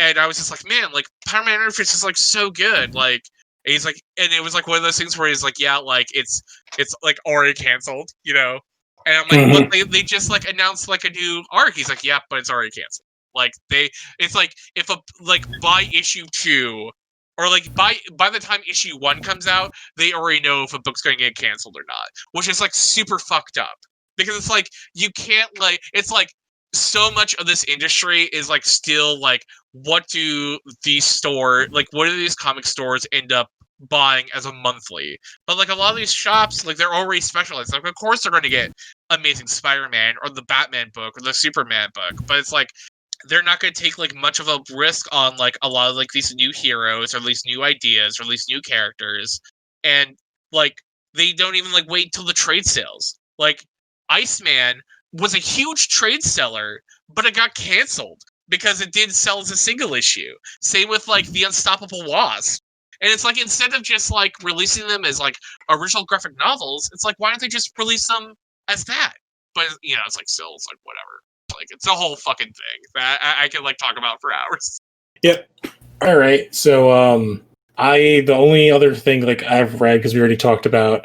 [SPEAKER 3] I was just like, man, like Power Man Iron Fist is like so good, like. And he's like, and it was like one of those things where he's like, yeah, like it's like already canceled, you know. And I'm like, but they just like announced like a new arc. He's like, yeah, but it's already canceled. Like it's like if by issue 2, or like by the time issue 1 comes out, they already know if a book's going to get canceled or not, which is like super fucked up because it's like you can't like it's like. So much of this industry is like still like what do these comic stores end up buying as a monthly? But like a lot of these shops, like they're already specialized. Like of course they're going to get Amazing Spider-Man or the Batman book or the Superman book, but it's like they're not going to take like much of a risk on like a lot of like these new heroes or these new ideas or these new characters, and like they don't even like wait until the trade sales. Like Iceman was a huge trade seller, but it got canceled because it did sell as a single issue. Same with like the Unstoppable Wasp. And it's like instead of just like releasing them as like original graphic novels, it's like why don't they just release them as that? But you know, it's like still it's like whatever. Like it's a whole fucking thing that I could like talk about for hours.
[SPEAKER 2] Yep. All right. So the only other thing like I've read because we already talked about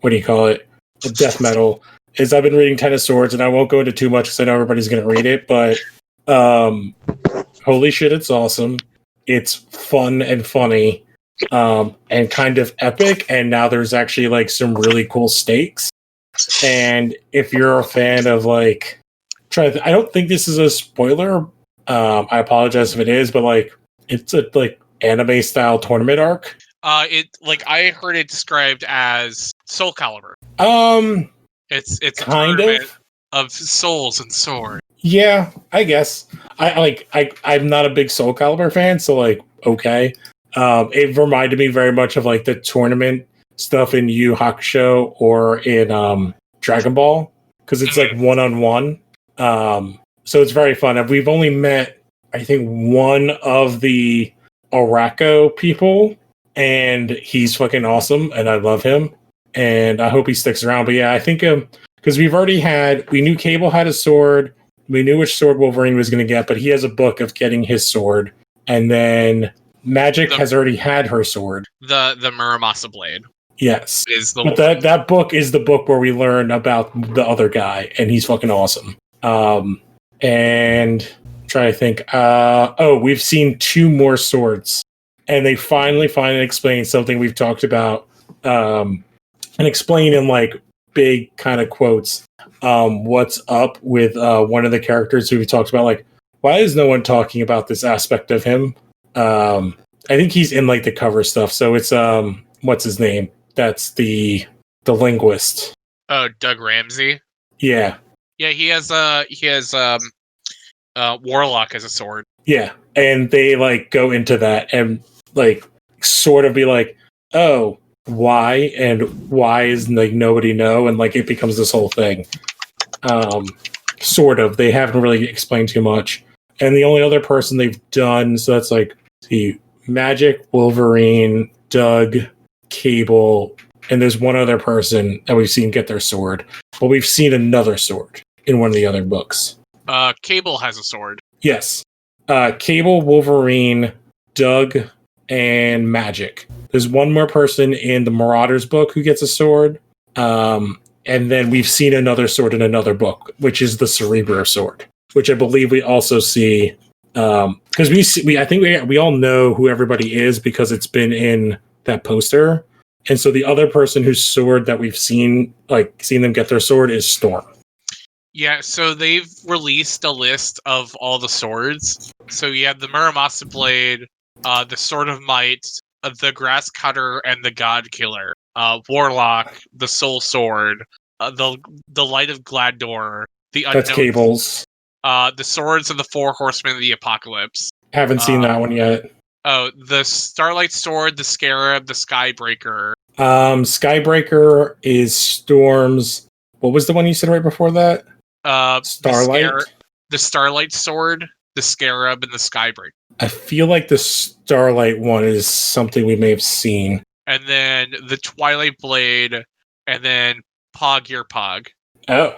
[SPEAKER 2] what do you call it? Death metal. Is I've been reading Ten of Swords, and I won't go into too much because I know everybody's going to read it, but holy shit, it's awesome. It's fun and funny. and kind of epic. And now there's actually like some really cool stakes. And if you're a fan of like, I don't think this is a spoiler. I apologize if it is, but like it's a like anime style tournament arc.
[SPEAKER 3] I heard it described as Soul Calibur. It's a
[SPEAKER 2] kind
[SPEAKER 3] tournament of souls and sword.
[SPEAKER 2] Yeah, I guess. I'm not a big Soul Calibur fan, so like okay. It reminded me very much of like the tournament stuff in Yu Hakusho or in Dragon Ball because it's like 1-on-1. So it's very fun. We've only met, I think, one of the Arako people, and he's fucking awesome, and I love him, and I hope he sticks around. But yeah, I think because we knew Cable had a sword, we knew which sword Wolverine was going to get, but he has a book of getting his sword, and then Magic has already had her sword,
[SPEAKER 3] the Muramasa blade.
[SPEAKER 2] Yes,
[SPEAKER 3] But
[SPEAKER 2] that book is the book where we learn about the other guy, and he's fucking awesome. And try to think. We've seen 2 more swords, and they finally explain something we've talked about, and explain in like big kind of quotes. What's up with one of the characters who we talked about? Like, why is no one talking about this aspect of him? I think he's in like the cover stuff. So it's what's his name? That's the linguist.
[SPEAKER 3] Oh, Doug Ramsey.
[SPEAKER 2] Yeah.
[SPEAKER 3] Yeah, he has Warlock as a sword.
[SPEAKER 2] Yeah, and they like go into that and like sort of be like, oh, why is like nobody know, and like it becomes this whole thing. Sort of. They haven't really explained too much, and the only other person they've done so that's like Magic, Wolverine, Doug, Cable, and there's one other person that we've seen get their sword, but we've seen another sword in one of the other books.
[SPEAKER 3] Cable has a sword.
[SPEAKER 2] Yes. Cable, Wolverine, Doug, and Magic. There's one more person in the Marauders book who gets a sword. And then we've seen another sword in another book, which is the Cerebro sword, which I believe we also see. Because I think we all know who everybody is because it's been in that poster. And so the other person whose sword that we've seen them get their sword is Storm.
[SPEAKER 3] Yeah, so they've released a list of all the swords. So you have the Muramasa blade, the Sword of Might, the Grass Cutter, and the God Killer. Warlock, the Soul Sword, the Light of Glador, the Unknown.
[SPEAKER 2] That's Cables.
[SPEAKER 3] The Swords of the 4 Horsemen of the Apocalypse.
[SPEAKER 2] Haven't seen that one yet.
[SPEAKER 3] Oh, the Starlight Sword, the Scarab, the Skybreaker.
[SPEAKER 2] Skybreaker is Storm's. What was the one you said right before that? Starlight.
[SPEAKER 3] The Starlight Sword, the Scarab, and the Skybreaker.
[SPEAKER 2] I feel like the Starlight one is something we may have seen.
[SPEAKER 3] And then the Twilight Blade, and then Pog Your Pog.
[SPEAKER 2] Oh.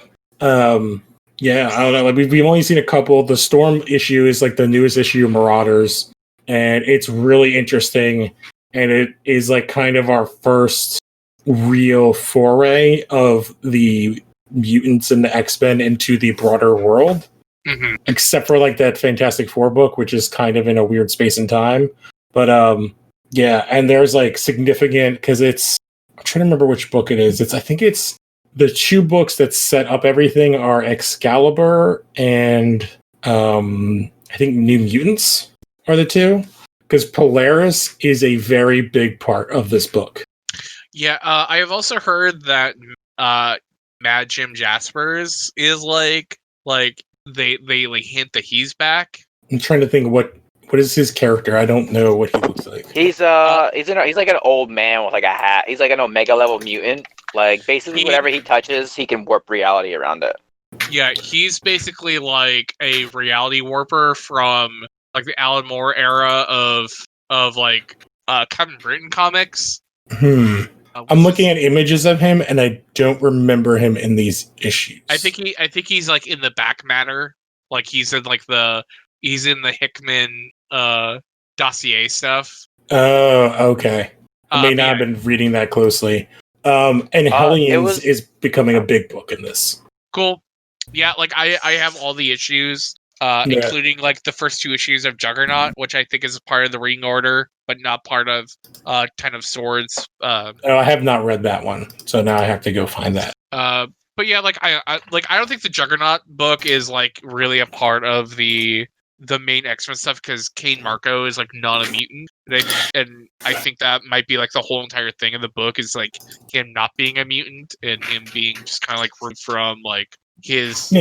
[SPEAKER 2] Yeah, I don't know. Like we've only seen a couple. The Storm issue is like the newest issue of Marauders, and it's really interesting. And it is like kind of our first real foray of the mutants and the X-Men into the broader world.
[SPEAKER 3] Mm-hmm.
[SPEAKER 2] Except for like that Fantastic Four book, which is kind of in a weird space and time. But yeah, and there's like significant because I'm trying to remember which book it is. I think it's the 2 books that set up everything are Excalibur and I think New Mutants are the 2. Because Polaris is a very big part of this book.
[SPEAKER 3] Yeah, I have also heard that Mad Jim Jaspers is like they hint that he's back.
[SPEAKER 2] I'm trying to think what is his character. I don't know what he looks like.
[SPEAKER 5] He's like an old man with like a hat. He's like an Omega level mutant. Like basically whatever he touches, he can warp reality around it.
[SPEAKER 3] Yeah, he's basically like a reality warper from like the Alan Moore era of like Captain Britain comics.
[SPEAKER 2] I'm looking at images of him, and I don't remember him in these issues.
[SPEAKER 3] I think he's like in the back matter. Like he's in the Hickman dossier stuff.
[SPEAKER 2] Oh, okay. I may not have been reading that closely. And Hellions is becoming a big book in this.
[SPEAKER 3] Cool. Yeah, like I have all the issues. including like the first 2 issues of Juggernaut, which I think is part of the Ring Order, but not part of Ten of Swords.
[SPEAKER 2] Oh, I have not read that one, so now I have to go find that.
[SPEAKER 3] But yeah, like I don't think the Juggernaut book is like really a part of the main X-Men stuff because Kane Marco is like not a mutant, and I think that might be like the whole entire thing of the book is like him not being a mutant and him being just kind of like removed from like his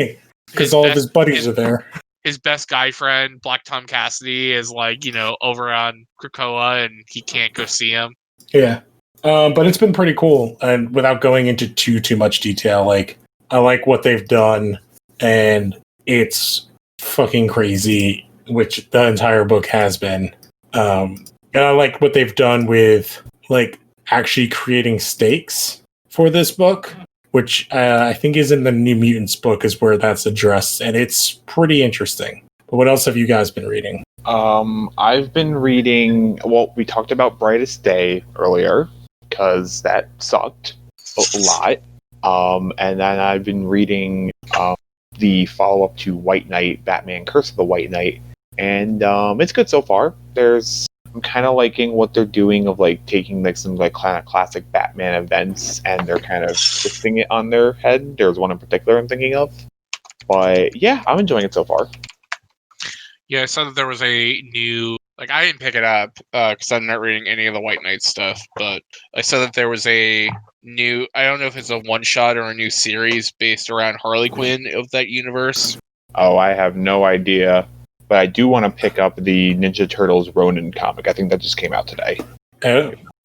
[SPEAKER 2] because all of his buddies are there.
[SPEAKER 3] His best guy friend, Black Tom Cassidy, is like over on Krakoa and he can't go see him.
[SPEAKER 2] Yeah. But it's been pretty cool, and without going into too much detail, like I like what they've done, and it's fucking crazy, which the entire book has been. And I like what they've done with like actually creating stakes for this book, which I think is in the New Mutants book, is where that's addressed, and it's pretty interesting. But what else have you guys been reading?
[SPEAKER 4] I've been reading. Well, we talked about Brightest Day earlier because that sucked a lot. And then I've been reading the follow-up to White Knight, Batman: Curse of the White Knight, and it's good so far. I'm kind of liking what they're doing of like taking like some like kind of classic Batman events and they're kind of twisting it on their head. There's one in particular I'm thinking of, but yeah, I'm enjoying it so far.
[SPEAKER 3] Yeah, I saw that there was a new. Like, I didn't pick it up because I'm not reading any of the White Knight stuff, but I saw that there was a new. I don't know if it's a one-shot or a new series based around Harley Quinn of that universe.
[SPEAKER 4] Oh, I have no idea, but I do want to pick up the Ninja Turtles Ronin comic. I think that just came out today.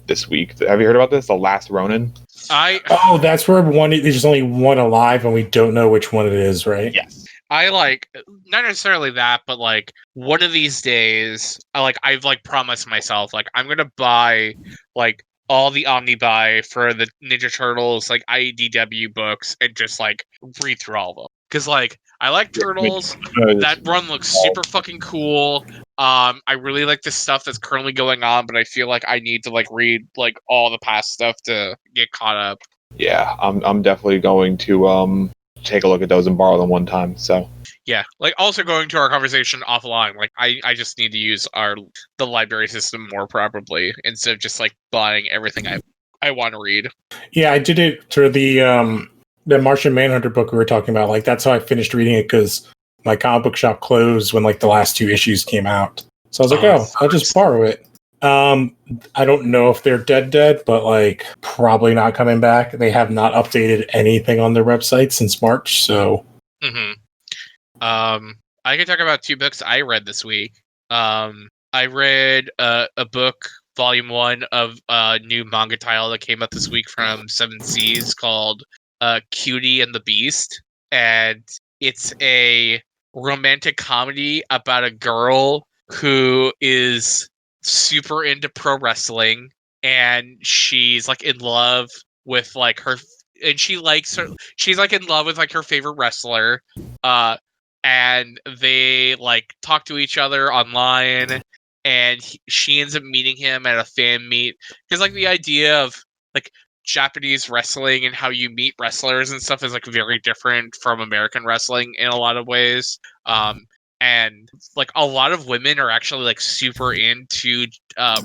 [SPEAKER 4] This week. Have you heard about this? The Last Ronin?
[SPEAKER 2] Oh, that's where there's only one alive and we don't know which one it is, right?
[SPEAKER 4] Yes.
[SPEAKER 3] I like not necessarily that, but like one of these days, I've like promised myself like I'm gonna buy like all the omnibuy for the Ninja Turtles like IDW books and just like read through all of them because like I like Turtles. That run looks super fucking cool. I really like the stuff that's currently going on, but I feel like I need to like read like all the past stuff to get caught up.
[SPEAKER 4] Yeah, I'm definitely going to take a look at those and borrow them one time. So
[SPEAKER 3] yeah, like also going to our conversation offline, like I just need to use the library system more properly instead of just like buying everything I want to read.
[SPEAKER 2] Yeah, I did it through the Martian Manhunter book we were talking about. Like that's how I finished reading it because my comic book shop closed when like the last 2 issues came out. So I was like, I'll just borrow it. I don't know if they're dead, but like probably not coming back. They have not updated anything on their website since March, so.
[SPEAKER 3] I can talk about 2 books I read this week. I read a book, volume 1 of a new manga title that came out this week from 7 Seas called Cutie and the Beast, and it's a romantic comedy about a girl who is super into pro wrestling and she's like in love with like her and she's like in love with like her favorite wrestler and they like talk to each other online and she ends up meeting him at a fan meet because like the idea of like Japanese wrestling and how you meet wrestlers and stuff is like very different from American wrestling in a lot of ways. And like a lot of women are actually like super into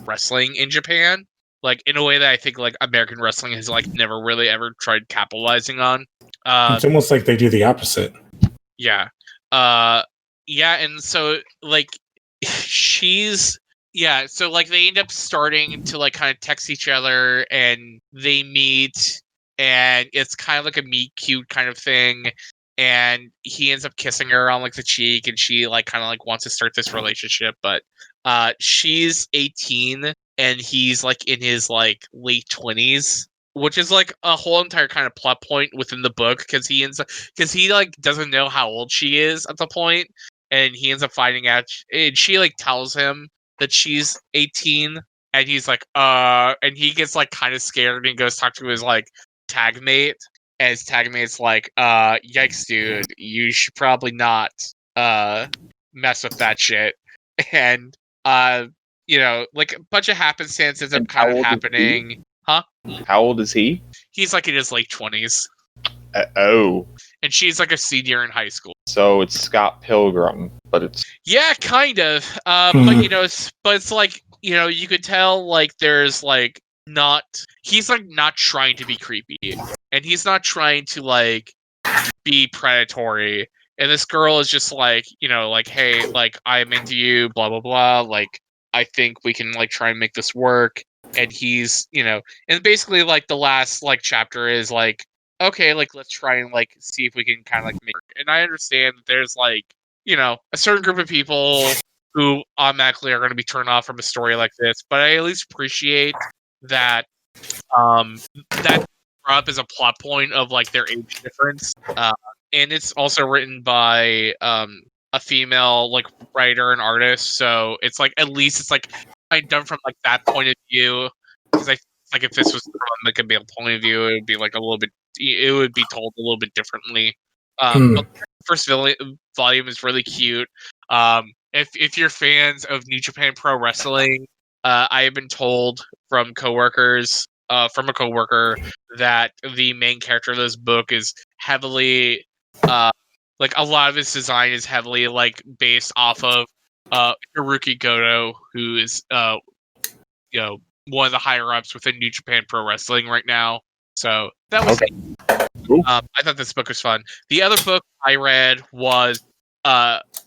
[SPEAKER 3] wrestling in Japan, like in a way that I think like American wrestling has like never really ever tried capitalizing on.
[SPEAKER 2] It's almost like they do the opposite.
[SPEAKER 3] Yeah. Yeah, and so like so like they end up starting to like kind of text each other and they meet and it's kind of like a meet cute kind of thing and he ends up kissing her on like the cheek and she like kind of like wants to start this relationship, but she's 18 and he's like in his like late 20s, which is like a whole entire kind of plot point within the book because he like doesn't know how old she is at the point and he ends up finding out and she like tells him that she's 18 and he's like and he gets like kind of scared and goes talk to his like tag mate and his tag mate's like yikes dude, you should probably not mess with that shit. And like a bunch of happenstances end up kind of happening. Huh?
[SPEAKER 4] How old is he?
[SPEAKER 3] He's like in his late 20s.
[SPEAKER 4] Oh,
[SPEAKER 3] and she's like a senior in high school.
[SPEAKER 4] so it's Scott Pilgrim, but it's
[SPEAKER 3] Yeah, kind of. But it's like, you could tell like there's like he's like not trying to be creepy, and he's not trying to like be predatory. And this girl is just like, like, hey, like I'm into you, blah blah blah. Like I think we can like try and make this work. And he's, and basically like the last like chapter is like, okay, like let's try and like see if we can kind of like make it work. And I understand that there's like, a certain group of people who automatically are going to be turned off from a story like this, but I at least appreciate that that up as a plot point of like their age difference. And it's also written by a female like writer and artist, so it's like at least it's like done from like that point of view, because I like if this was from like a male point of view, it would be like a little bit, it would be told a little bit differently. But the first volume is really cute. If you're fans of New Japan Pro Wrestling, I have been told from a coworker that the main character of this book is heavily like a lot of his design is heavily like based off of Hiroki Goto, who is one of the higher ups within New Japan Pro Wrestling right now. So that was
[SPEAKER 4] Cool.
[SPEAKER 3] I thought this book was fun. The other book I read was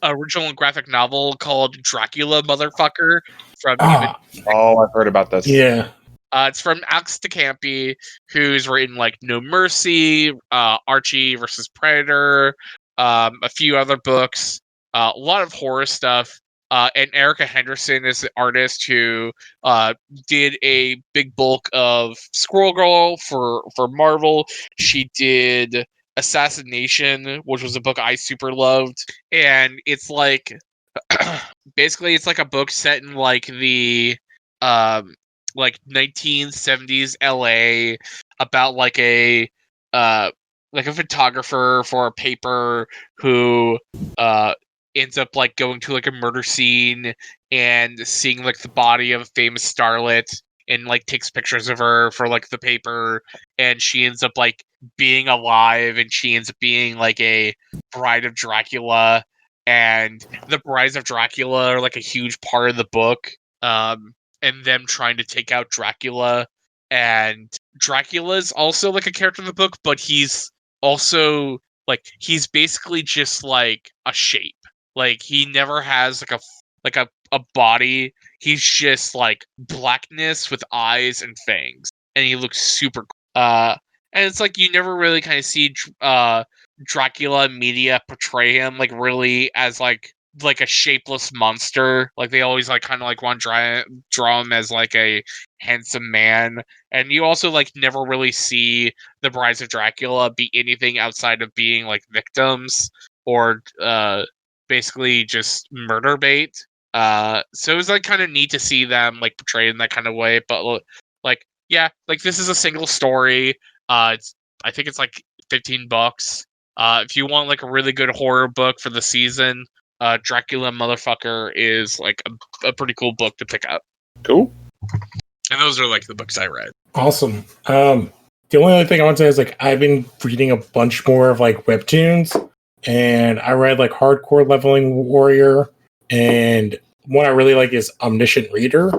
[SPEAKER 3] original graphic novel called Dracula Motherfucker from
[SPEAKER 4] Oh, I've heard about this.
[SPEAKER 2] Yeah.
[SPEAKER 3] It's from Alex DeCampi, who's written like No Mercy, Archie versus Predator, a few other books, a lot of horror stuff. And Erica Henderson is the artist who did a big bulk of Squirrel Girl for Marvel. She did Assassination, which was a book I super loved, and it's like basically it's like a book set in like the like 1970s LA about like a photographer for a paper who ends up like going to like a murder scene and seeing like the body of a famous starlet, and like takes pictures of her for like the paper, and she ends up like being alive, and she ends up being like a bride of Dracula, and the brides of Dracula are like a huge part of the book. And them trying to take out Dracula, and Dracula's also like a character in the book, but he's also like he's basically just like a shape. Like he never has like a body. He's just like blackness with eyes and fangs, and he looks super and it's like you never really kind of see Dracula media portray him like really as like a shapeless monster. Like they always like kind of like want to draw him as like a handsome man, and you also like never really see the brides of Dracula be anything outside of being like victims or basically just murder bait. So it was like kind of neat to see them like portrayed in that kind of way. But like yeah, like this is a single story. I think it's like $15. If you want like a really good horror book for the season, Dracula Motherfucker is like a pretty cool book to pick up.
[SPEAKER 4] Cool.
[SPEAKER 3] And those are like the books I read.
[SPEAKER 2] Awesome. The only other thing I want to say is like I've been reading a bunch more of like webtoons, and I read like Hardcore Leveling Warrior, and one I really like is Omniscient Reader.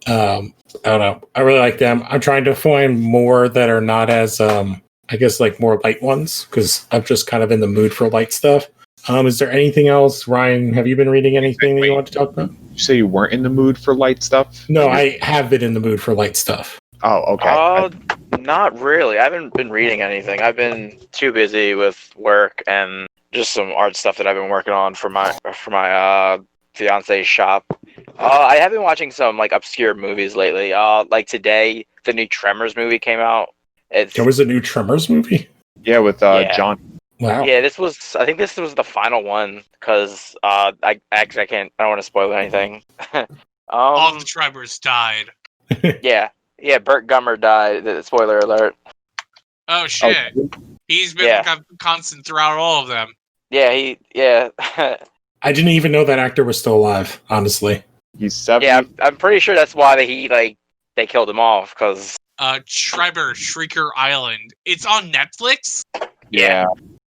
[SPEAKER 2] I don't know. I really like them. I'm trying to find more that are not as I guess like more light ones, because I'm just kind of in the mood for light stuff. Is there anything else, Ryan? Have you been reading anything that you want to talk about?
[SPEAKER 4] You say you weren't in the mood for light stuff?
[SPEAKER 2] No, I have been in the mood for light stuff.
[SPEAKER 4] Oh, okay.
[SPEAKER 5] Not really. I haven't been reading anything. I've been too busy with work and just some art stuff that I've been working on for my fiance's shop. I have been watching some like obscure movies lately. Like today, the new Tremors movie came out.
[SPEAKER 2] There was a new Tremors movie?
[SPEAKER 4] Yeah, with John.
[SPEAKER 2] Wow.
[SPEAKER 5] Yeah, I think this was the final one, because I don't want to spoil anything.
[SPEAKER 3] All the Tremors died.
[SPEAKER 5] Yeah, Burt Gummer died. Spoiler alert.
[SPEAKER 3] Oh shit! He's been like a constant throughout all of them.
[SPEAKER 5] Yeah,
[SPEAKER 2] I didn't even know that actor was still alive, honestly.
[SPEAKER 4] He's 70.
[SPEAKER 5] Yeah, I'm pretty sure that's why they killed him off, because
[SPEAKER 3] Tremor Shrieker Island. It's on Netflix.
[SPEAKER 5] Yeah.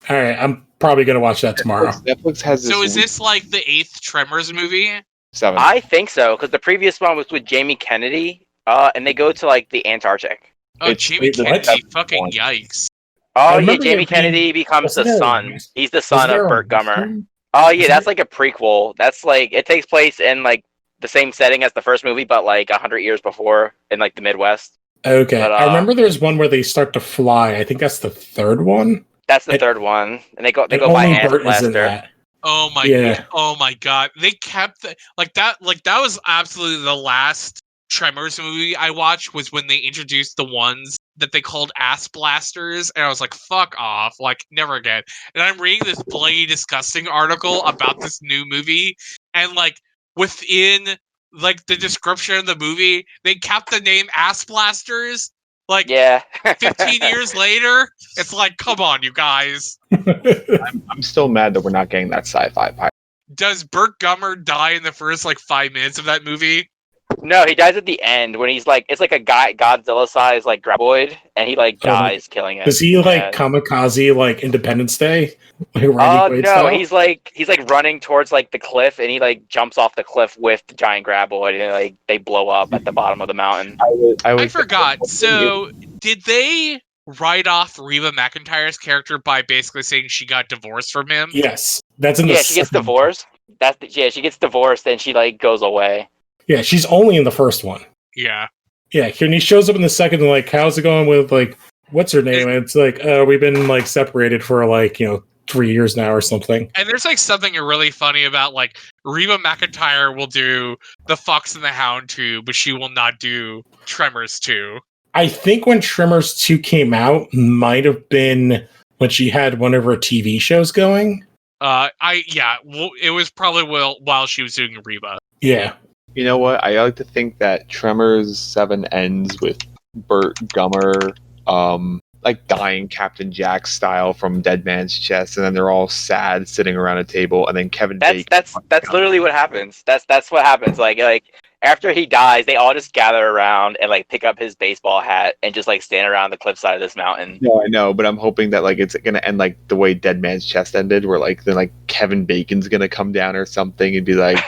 [SPEAKER 2] All right, I'm probably gonna watch that tomorrow.
[SPEAKER 4] Netflix has this.
[SPEAKER 3] So is this like the 8th Tremors movie?
[SPEAKER 4] 7?
[SPEAKER 5] I think so, because the previous one was with Jamie Kennedy, and they go to like the Antarctic.
[SPEAKER 3] Oh,
[SPEAKER 4] It's-
[SPEAKER 3] Jamie
[SPEAKER 2] wait, what?
[SPEAKER 3] Kennedy,
[SPEAKER 4] That's
[SPEAKER 3] fucking
[SPEAKER 4] one.
[SPEAKER 3] yikes.
[SPEAKER 5] Oh yeah,
[SPEAKER 2] remember
[SPEAKER 5] Jamie
[SPEAKER 2] there being-
[SPEAKER 5] Kennedy becomes the
[SPEAKER 2] wasn't there a
[SPEAKER 5] son.
[SPEAKER 2] West-
[SPEAKER 5] He's the
[SPEAKER 2] Was
[SPEAKER 5] son
[SPEAKER 2] there
[SPEAKER 5] of
[SPEAKER 2] a
[SPEAKER 5] Burt Gummer.
[SPEAKER 2] Western?
[SPEAKER 5] Oh yeah,
[SPEAKER 2] Wasn't
[SPEAKER 5] that's like a prequel. That's like it takes place in like the same setting as the first movie, but like 100 years before in like the Midwest.
[SPEAKER 2] Okay,
[SPEAKER 5] But,
[SPEAKER 2] I remember there's one where they start to fly. I think that's the third one.
[SPEAKER 5] That's the
[SPEAKER 2] It-
[SPEAKER 5] third one, and they go
[SPEAKER 2] And
[SPEAKER 5] by
[SPEAKER 2] only
[SPEAKER 5] Ass
[SPEAKER 2] Bert is in
[SPEAKER 5] Blaster.
[SPEAKER 2] that.
[SPEAKER 3] Oh my
[SPEAKER 2] Yeah.
[SPEAKER 3] oh my god. They kept that was absolutely the last Tremors movie I watched was when they introduced the ones that they called ass blasters, and I was like, fuck off, like never again. And I'm reading this bloody disgusting article about this new movie, and like within like the description of the movie, they kept the name ass blasters. Like
[SPEAKER 5] Yeah.
[SPEAKER 3] 15 years later, it's like, come on, you guys.
[SPEAKER 4] I'm still mad that we're not getting that sci-fi pilot.
[SPEAKER 3] Does Burt Gummer die in the first like 5 minutes of that movie?
[SPEAKER 5] No, he dies at the end when he's like it's like a guy Godzilla sized like graboid, and he like
[SPEAKER 2] Oh my-
[SPEAKER 5] dies killing it.
[SPEAKER 2] Does he like
[SPEAKER 5] Yeah.
[SPEAKER 2] kamikaze like Independence Day? Like,
[SPEAKER 5] Oh
[SPEAKER 2] Randy Quaid
[SPEAKER 5] no,
[SPEAKER 2] style?
[SPEAKER 5] he's like running towards like the cliff, and he like jumps off the cliff with the giant graboid, and like they blow up at the bottom of the mountain.
[SPEAKER 3] I forgot. So, did they write off Reba McEntire's character by basically saying she got divorced from him?
[SPEAKER 2] Yes, that's in the
[SPEAKER 5] Yeah, she gets
[SPEAKER 2] second-
[SPEAKER 5] divorced. She gets divorced, and she like goes away.
[SPEAKER 2] Yeah, she's only in the first one.
[SPEAKER 3] Yeah.
[SPEAKER 2] Yeah, when he shows up in the second, they're like, how's it going with like what's her name? And it's like, we've been like separated for like 3 years now or something.
[SPEAKER 3] And there's like something really funny about like Reba McEntire will do The Fox and the Hound 2, but she will not do Tremors 2.
[SPEAKER 2] I think when Tremors 2 came out, might have been when she had one of her TV shows going.
[SPEAKER 3] It was probably while she was doing Reba.
[SPEAKER 2] Yeah.
[SPEAKER 4] You know what? I like to think that Tremors 7 ends with Burt Gummer, like dying Captain Jack style from Dead Man's Chest, and then they're all sad sitting around a table, and then Kevin Bacon.
[SPEAKER 5] That's literally what happens. That's what happens. Like after he dies, they all just gather around and like pick up his baseball hat and just like stand around the cliffside of this mountain.
[SPEAKER 4] No, I know, but I'm hoping that like it's gonna end like the way Dead Man's Chest ended, where like then like Kevin Bacon's gonna come down or something and be like,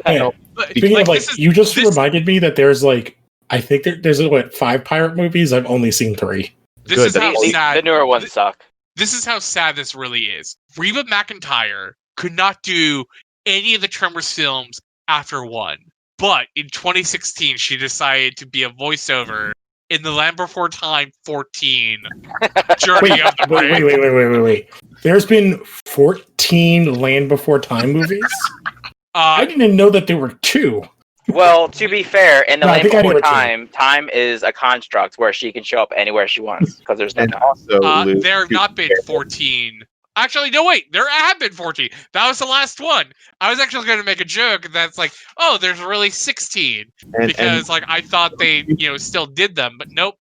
[SPEAKER 2] Yeah.
[SPEAKER 3] But,
[SPEAKER 2] Speaking of like,
[SPEAKER 3] this is-
[SPEAKER 2] you just
[SPEAKER 3] this-
[SPEAKER 2] reminded me that there's like, I think there's 5 pirate movies. I've only seen 3.
[SPEAKER 3] This
[SPEAKER 4] Good,
[SPEAKER 3] is how
[SPEAKER 4] that's-
[SPEAKER 3] sad.
[SPEAKER 5] The newer ones suck.
[SPEAKER 3] This is how sad this really is. Reba McEntire could not do any of the Tremors films after one. But in 2016, she decided to be a voiceover in The Land Before Time 14 Journey of the Brave.
[SPEAKER 2] Wait. There's been 14 Land Before Time movies? I didn't know that there were 2.
[SPEAKER 5] Well, to be fair, in the
[SPEAKER 2] No, I
[SPEAKER 5] Land
[SPEAKER 2] think I
[SPEAKER 5] Before
[SPEAKER 2] knew it too.
[SPEAKER 5] time is a construct where she can show up anywhere she wants because there's no
[SPEAKER 4] and
[SPEAKER 5] time.
[SPEAKER 4] also Lou,
[SPEAKER 3] There have not been 14. Actually, no, wait. There have been 14. That was the last one. I was actually going to make a joke that's like, oh, there's really 16. Because like I thought they, still did them. But nope.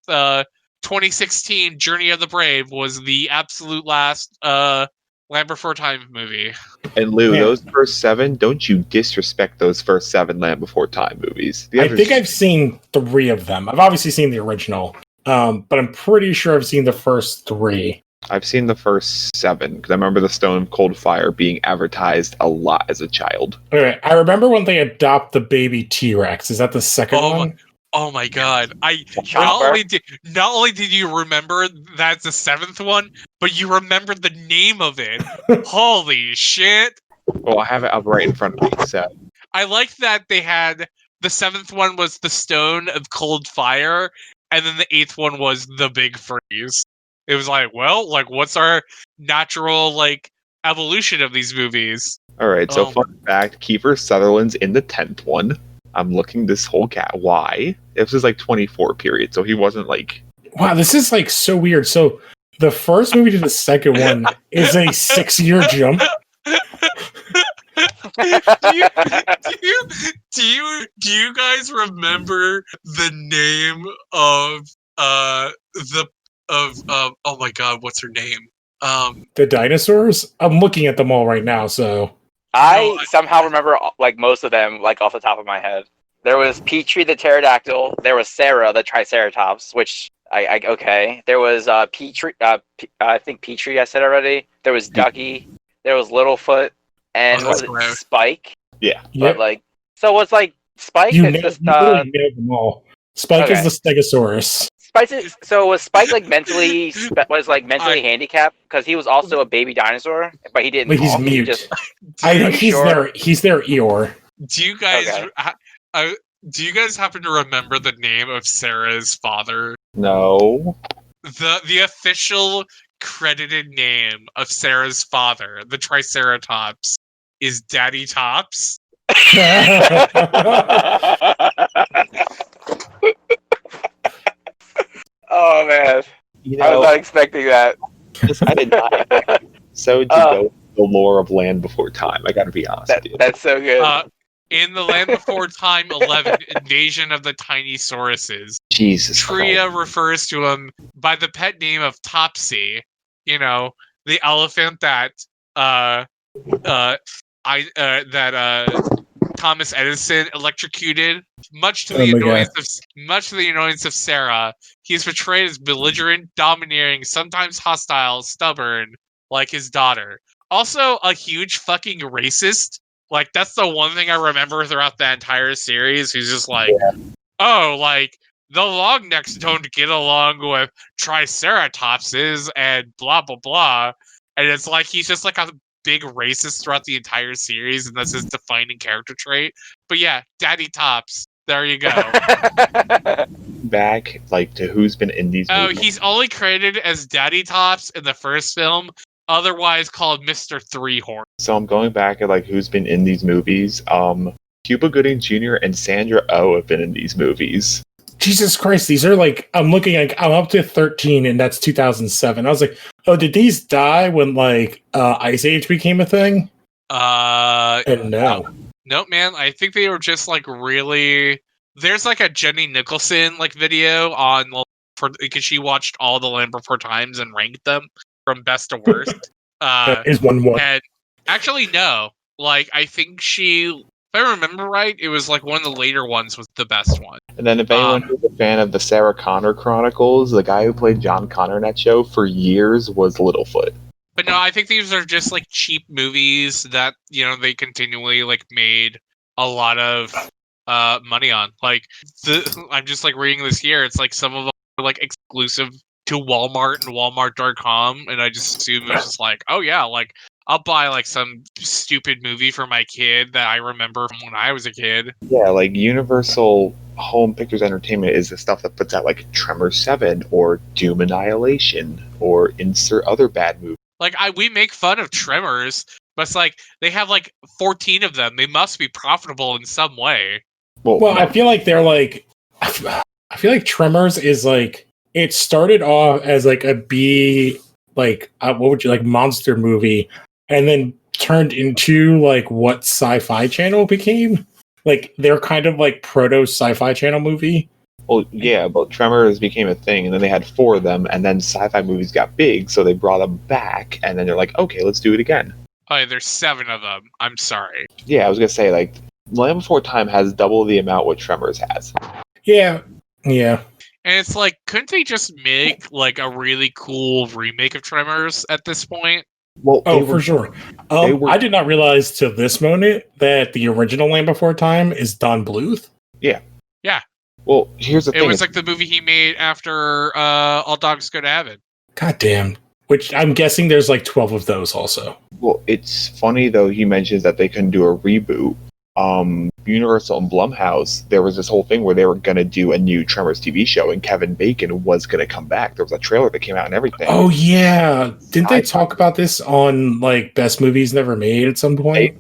[SPEAKER 3] 2016 Journey of the Brave was the absolute last Land Before Time movie.
[SPEAKER 4] and Lou,
[SPEAKER 2] Yeah.
[SPEAKER 4] those first 7, don't you disrespect those first 7 Land Before Time movies. The
[SPEAKER 2] I
[SPEAKER 4] others-
[SPEAKER 2] think I've seen 3 of them. I've obviously seen the original, but I'm pretty sure I've seen the first 3.
[SPEAKER 4] I've seen the first 7 because I remember the Stone of Cold Fire being advertised a lot as a child.
[SPEAKER 2] Okay, I remember when they adopt the baby T-Rex. Is that the second
[SPEAKER 3] Oh,
[SPEAKER 2] one?
[SPEAKER 3] Oh my god! Not
[SPEAKER 5] Chopper.
[SPEAKER 3] only did you remember that's the 7th one, but you remembered the name of it. Holy shit!
[SPEAKER 4] Well, I have it up right in front of me. So
[SPEAKER 3] I like that they had the 7th one was the Stone of Cold Fire, and then the 8th one was the Big Freeze. It was like, well, like what's our natural like evolution of these movies?
[SPEAKER 4] all right. So
[SPEAKER 3] Oh.
[SPEAKER 4] fun fact: Kiefer Sutherland's in the 10th one. I'm looking this whole cat. Why? This is like 24 period, so he wasn't like.
[SPEAKER 2] Wow, this is like so weird. So the first movie to the second one is a 6-year jump.
[SPEAKER 3] Do you guys remember the name of oh my god, what's her name?
[SPEAKER 2] The dinosaurs? I'm looking at them all right now, so
[SPEAKER 5] I somehow remember like most of them like off the top of my head. There was Petrie the pterodactyl. There was Sarah the triceratops, which Okay. There was Petrie. I think Petrie. I said already. There was Ducky. There was Littlefoot, and
[SPEAKER 3] Oh,
[SPEAKER 5] was
[SPEAKER 3] that's
[SPEAKER 5] it
[SPEAKER 3] gross.
[SPEAKER 5] Spike?
[SPEAKER 4] Yeah.
[SPEAKER 5] But like, so was like Spike.
[SPEAKER 2] You,
[SPEAKER 5] It's
[SPEAKER 2] nailed,
[SPEAKER 5] just
[SPEAKER 2] you literally nailed them all. Spike is
[SPEAKER 5] Okay.
[SPEAKER 2] the Stegosaurus.
[SPEAKER 5] So was Spike like mentally handicapped because he was also a baby dinosaur, but he didn't
[SPEAKER 2] But he's
[SPEAKER 5] talk. He
[SPEAKER 2] mute.
[SPEAKER 5] just
[SPEAKER 2] I know
[SPEAKER 5] Are you
[SPEAKER 2] he's
[SPEAKER 5] sure?
[SPEAKER 2] their Eeyore.
[SPEAKER 3] Do you guys
[SPEAKER 5] Okay.
[SPEAKER 3] do you guys happen to remember the name of Sarah's father?
[SPEAKER 4] No.
[SPEAKER 3] The official credited name of Sarah's father, the Triceratops, is Daddy Tops.
[SPEAKER 5] Oh man,
[SPEAKER 4] You
[SPEAKER 5] I was
[SPEAKER 4] know,
[SPEAKER 5] not expecting that.
[SPEAKER 4] I did not. So to go with the lore of Land Before Time, I gotta be honest with you.
[SPEAKER 5] That's so good.
[SPEAKER 3] In the Land Before Time 11, Invasion of the Tiny Sauruses,
[SPEAKER 4] Jesus
[SPEAKER 3] Tria
[SPEAKER 4] Christ.
[SPEAKER 3] refers to him by the pet name of Topsy. You know, the elephant that Thomas Edison electrocuted. Much to the annoyance of Sarah, he is portrayed as belligerent, domineering, sometimes hostile, stubborn, like his daughter. Also, a huge fucking racist. Like, that's the one thing I remember throughout the entire series. He's just like, oh, like, the long necks don't get along with Triceratopses and blah, blah, blah. And it's like, he's just like a big racist throughout the entire series, and that's his defining character trait. But yeah, Daddy Tops. There you go.
[SPEAKER 4] Back, like, to who's been in these movies.
[SPEAKER 3] He's only credited as Daddy Tops in the first film, otherwise called Mr. Three Horn.
[SPEAKER 4] So I'm going back at, like, who's been in these movies. Cuba Gooding Jr. and Sandra Oh have been in these movies.
[SPEAKER 2] Jesus Christ, these are like, I'm looking like, I'm up to 13 and that's 2007. I was like, oh, did these die when like Ice Age became a thing? And no.
[SPEAKER 3] Nope, man. I think they were just like really. There's like a Jenny Nicholson like video on because she watched all the Land Before Times and ranked them from best to worst.
[SPEAKER 2] Is one more.
[SPEAKER 3] And actually, no. Like, I think if I remember right, it was like one of the later ones was the best one.
[SPEAKER 4] And then if anyone who's a fan of the Sarah Connor Chronicles, the guy who played John Connor in that show for years was Littlefoot.
[SPEAKER 3] But no, I think these are just like cheap movies that, you know, they continually like made a lot of money on. Like, I'm just like reading this here. It's like some of them are like exclusive to Walmart and Walmart.com, and I just assume it's just like, oh yeah, like I'll buy like some stupid movie for my kid that I remember from when I was a kid.
[SPEAKER 4] Yeah, like Universal Home Pictures Entertainment is the stuff that puts out like Tremor 7 or Doom Annihilation or insert other bad movie.
[SPEAKER 3] Like, we make fun of Tremors, but it's like they have like 14 of them. They must be profitable in some way.
[SPEAKER 2] Well, I feel like they're like, I feel like Tremors is like, it started off as like a B, like, what would you like, monster movie, and then turned into like what Sci-Fi Channel became. Like, they're kind of like proto Sci-Fi Channel movie.
[SPEAKER 4] Well, yeah, but Tremors became a thing, and then they had 4 of them, and then sci-fi movies got big, so they brought them back, and then they're like, okay, let's do it again.
[SPEAKER 3] Oh, yeah, there's 7 of them. I'm sorry.
[SPEAKER 4] Yeah, I was gonna say, like, Land Before Time has double the amount what Tremors has.
[SPEAKER 2] Yeah.
[SPEAKER 3] And it's like, couldn't they just make like a really cool remake of Tremors at this point?
[SPEAKER 4] Well,
[SPEAKER 2] for sure. I did not realize till this moment that the original Land Before Time is Don Bluth.
[SPEAKER 4] Yeah.
[SPEAKER 3] Yeah.
[SPEAKER 4] Well, here's the thing.
[SPEAKER 3] It was like the movie he made after All Dogs Go to Heaven.
[SPEAKER 2] God damn. Which I'm guessing there's like 12 of those also.
[SPEAKER 4] Well, it's funny though he mentions that they couldn't do a reboot. Universal and Blumhouse, there was this whole thing where they were going to do a new Tremors TV show and Kevin Bacon was going to come back. There was a trailer that came out and everything.
[SPEAKER 2] Oh, yeah. Didn't they talk about this on like Best Movies Never Made at some point?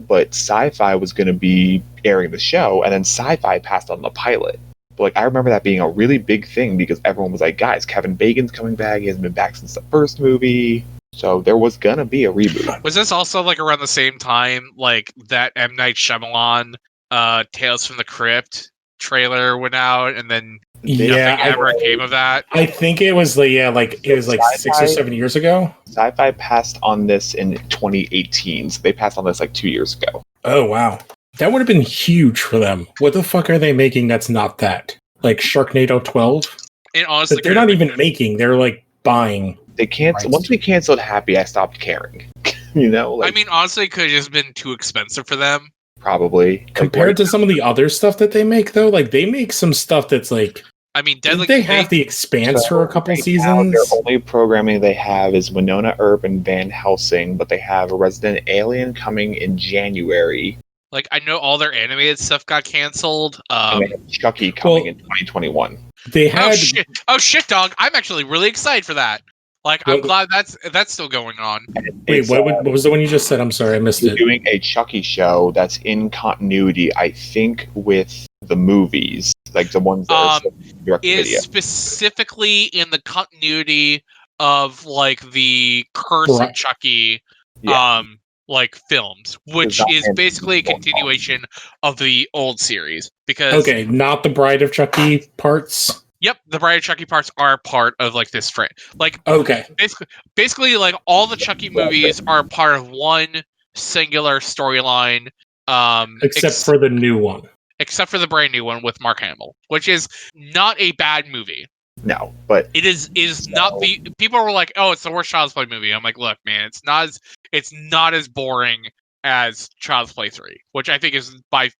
[SPEAKER 4] But Sci-Fi was going to be airing the show, and then Sci-Fi passed on the pilot. But like, I remember that being a really big thing because everyone was like, guys, Kevin Bacon's coming back. He hasn't been back since the first movie. So there was going to be a reboot.
[SPEAKER 3] Was this also like around the same time like that M. Night Shyamalan Tales from the Crypt trailer went out and then nothing ever came of that?
[SPEAKER 2] I think it was like, it was like
[SPEAKER 4] Sci-Fi,
[SPEAKER 2] 6 or 7 years ago.
[SPEAKER 4] Sci-Fi passed on this in 2018, so they passed on this like 2 years ago.
[SPEAKER 2] Oh, wow. That would have been huge for them. What the fuck are they making that's not that? Like Sharknado 12?
[SPEAKER 3] And honestly,
[SPEAKER 2] But they're not even making. They're like buying.
[SPEAKER 4] They canceled. Once we canceled Happy, I stopped caring. You know,
[SPEAKER 3] I mean, honestly, it could have just been too expensive for them.
[SPEAKER 4] probably
[SPEAKER 2] Compared to some of the other stuff that they make, though, like they make some stuff that's like.
[SPEAKER 3] I mean,
[SPEAKER 2] Did they have the Expanse for a couple seasons?
[SPEAKER 4] Their only programming they have is Winona Earp and Van Helsing, but they have a Resident Alien coming in January.
[SPEAKER 3] Like, I know all their animated stuff got canceled.
[SPEAKER 4] And they have Chucky coming in 2021.
[SPEAKER 2] They had
[SPEAKER 3] Oh shit, dog! I'm actually really excited for that. Like, I'm glad that's still going on.
[SPEAKER 2] Wait, what was the one you just said? I'm sorry, I missed it.
[SPEAKER 4] Doing a Chucky show that's in continuity, I think, with the movies, like the ones that are direct
[SPEAKER 3] is
[SPEAKER 4] video.
[SPEAKER 3] specifically in the continuity of like the Curse of Chucky, like films, which is basically a continuation of the old series. Because
[SPEAKER 2] okay, not the Bride of Chucky parts.
[SPEAKER 3] Yep, the Bride of Chucky parts are part of like this like
[SPEAKER 2] okay,
[SPEAKER 3] basically like all the Chucky movies are part of one singular storyline.
[SPEAKER 2] Except for the new one.
[SPEAKER 3] Except for the brand new one with Mark Hamill, which is not a bad movie.
[SPEAKER 4] No, but
[SPEAKER 3] it is not the people were like, oh, it's the worst Child's Play movie. I'm like, look, man, it's not as boring as Child's Play 3, which I think is I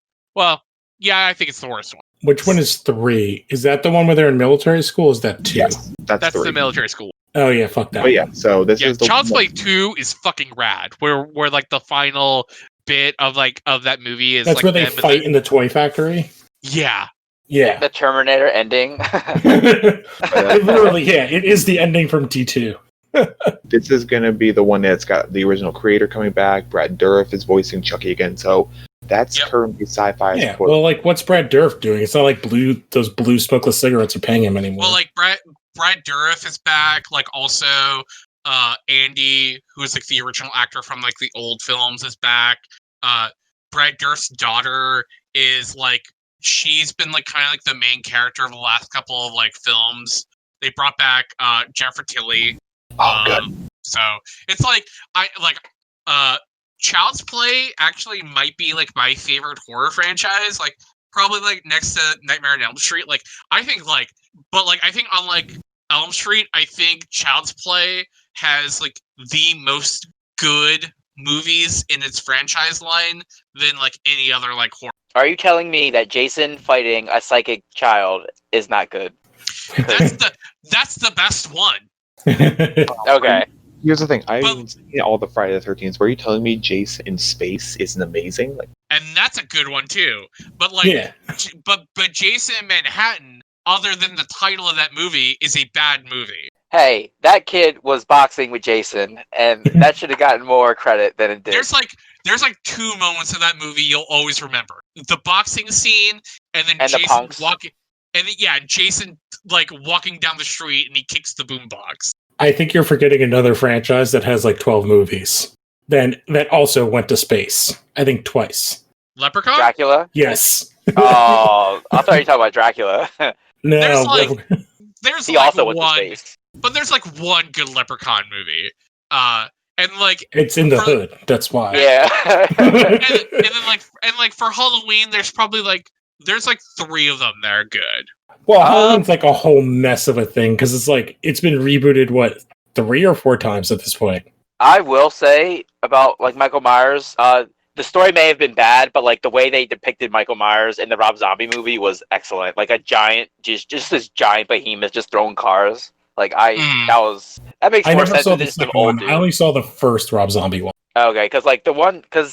[SPEAKER 3] think it's the worst one.
[SPEAKER 2] Which one is 3? Is that the one where they're in military school? Is that 2?
[SPEAKER 4] Yes, that's
[SPEAKER 3] the military school.
[SPEAKER 2] Oh yeah, fuck that.
[SPEAKER 4] But yeah, so this is the
[SPEAKER 3] Child's Play 2 is fucking rad. Where like the final bit of that movie is
[SPEAKER 2] that's
[SPEAKER 3] like
[SPEAKER 2] where they fight in the toy factory.
[SPEAKER 3] Yeah.
[SPEAKER 5] The Terminator ending.
[SPEAKER 2] Literally, yeah, it is the ending from T2.
[SPEAKER 4] This is going to be the one that's got the original creator coming back. Brad Dourif is voicing Chucky again, so that's currently Sci-Fi.
[SPEAKER 2] Yeah, well, like, what's Brad Dourif doing? It's not like those blue smokeless cigarettes are paying him anymore.
[SPEAKER 3] Well, like, Brad Dourif is back. Like, also, Andy, who's like the original actor from like the old films, is back. Brad Dourif's daughter is like, she's been like kind of like the main character of the last couple of like films. They brought back Jennifer Tilly.
[SPEAKER 4] Good.
[SPEAKER 3] So it's like Child's Play actually might be like my favorite horror franchise. Like probably like next to Nightmare on Elm Street. Like I think I think on like Elm Street, I think Child's Play has like the most good movies in its franchise line than like any other like horror.
[SPEAKER 5] Are you telling me that Jason fighting a psychic child is not good?
[SPEAKER 3] That's the best one.
[SPEAKER 5] Okay.
[SPEAKER 4] Here's the thing. I haven't seen all the Friday the 13th. Were you telling me Jason in Space isn't amazing?
[SPEAKER 3] And that's a good one too. But like, but Jason in Manhattan, other than the title of that movie, is a bad movie.
[SPEAKER 5] Hey, that kid was boxing with Jason, and that should have gotten more credit than it did.
[SPEAKER 3] There's like 2 moments of that movie you'll always remember: the boxing scene, and then Jason walking, and then, Jason like walking down the street and he kicks the boombox.
[SPEAKER 2] I think you're forgetting another franchise that has like 12 movies. Then that also went to space. I think twice.
[SPEAKER 3] Leprechaun?
[SPEAKER 5] Dracula?
[SPEAKER 2] Yes.
[SPEAKER 5] Oh, I thought you were talking about Dracula.
[SPEAKER 2] No.
[SPEAKER 3] There's
[SPEAKER 5] he
[SPEAKER 3] like
[SPEAKER 5] also went
[SPEAKER 3] one,
[SPEAKER 5] to space.
[SPEAKER 3] But there's like one good Leprechaun movie. And like
[SPEAKER 2] it's in the hood. That's why.
[SPEAKER 5] Yeah.
[SPEAKER 3] and then for Halloween, there's probably like 3 of them that are good.
[SPEAKER 2] Well, Halloween's like a whole mess of a thing because it's like it's been rebooted 3 or 4 times at this point.
[SPEAKER 5] I will say about like Michael Myers, the story may have been bad, but like the way they depicted Michael Myers in the Rob Zombie movie was excellent. Like a giant, just this giant behemoth just throwing cars. Like that makes more sense than just an old dude.
[SPEAKER 2] I only saw the first Rob Zombie one.
[SPEAKER 5] Okay, because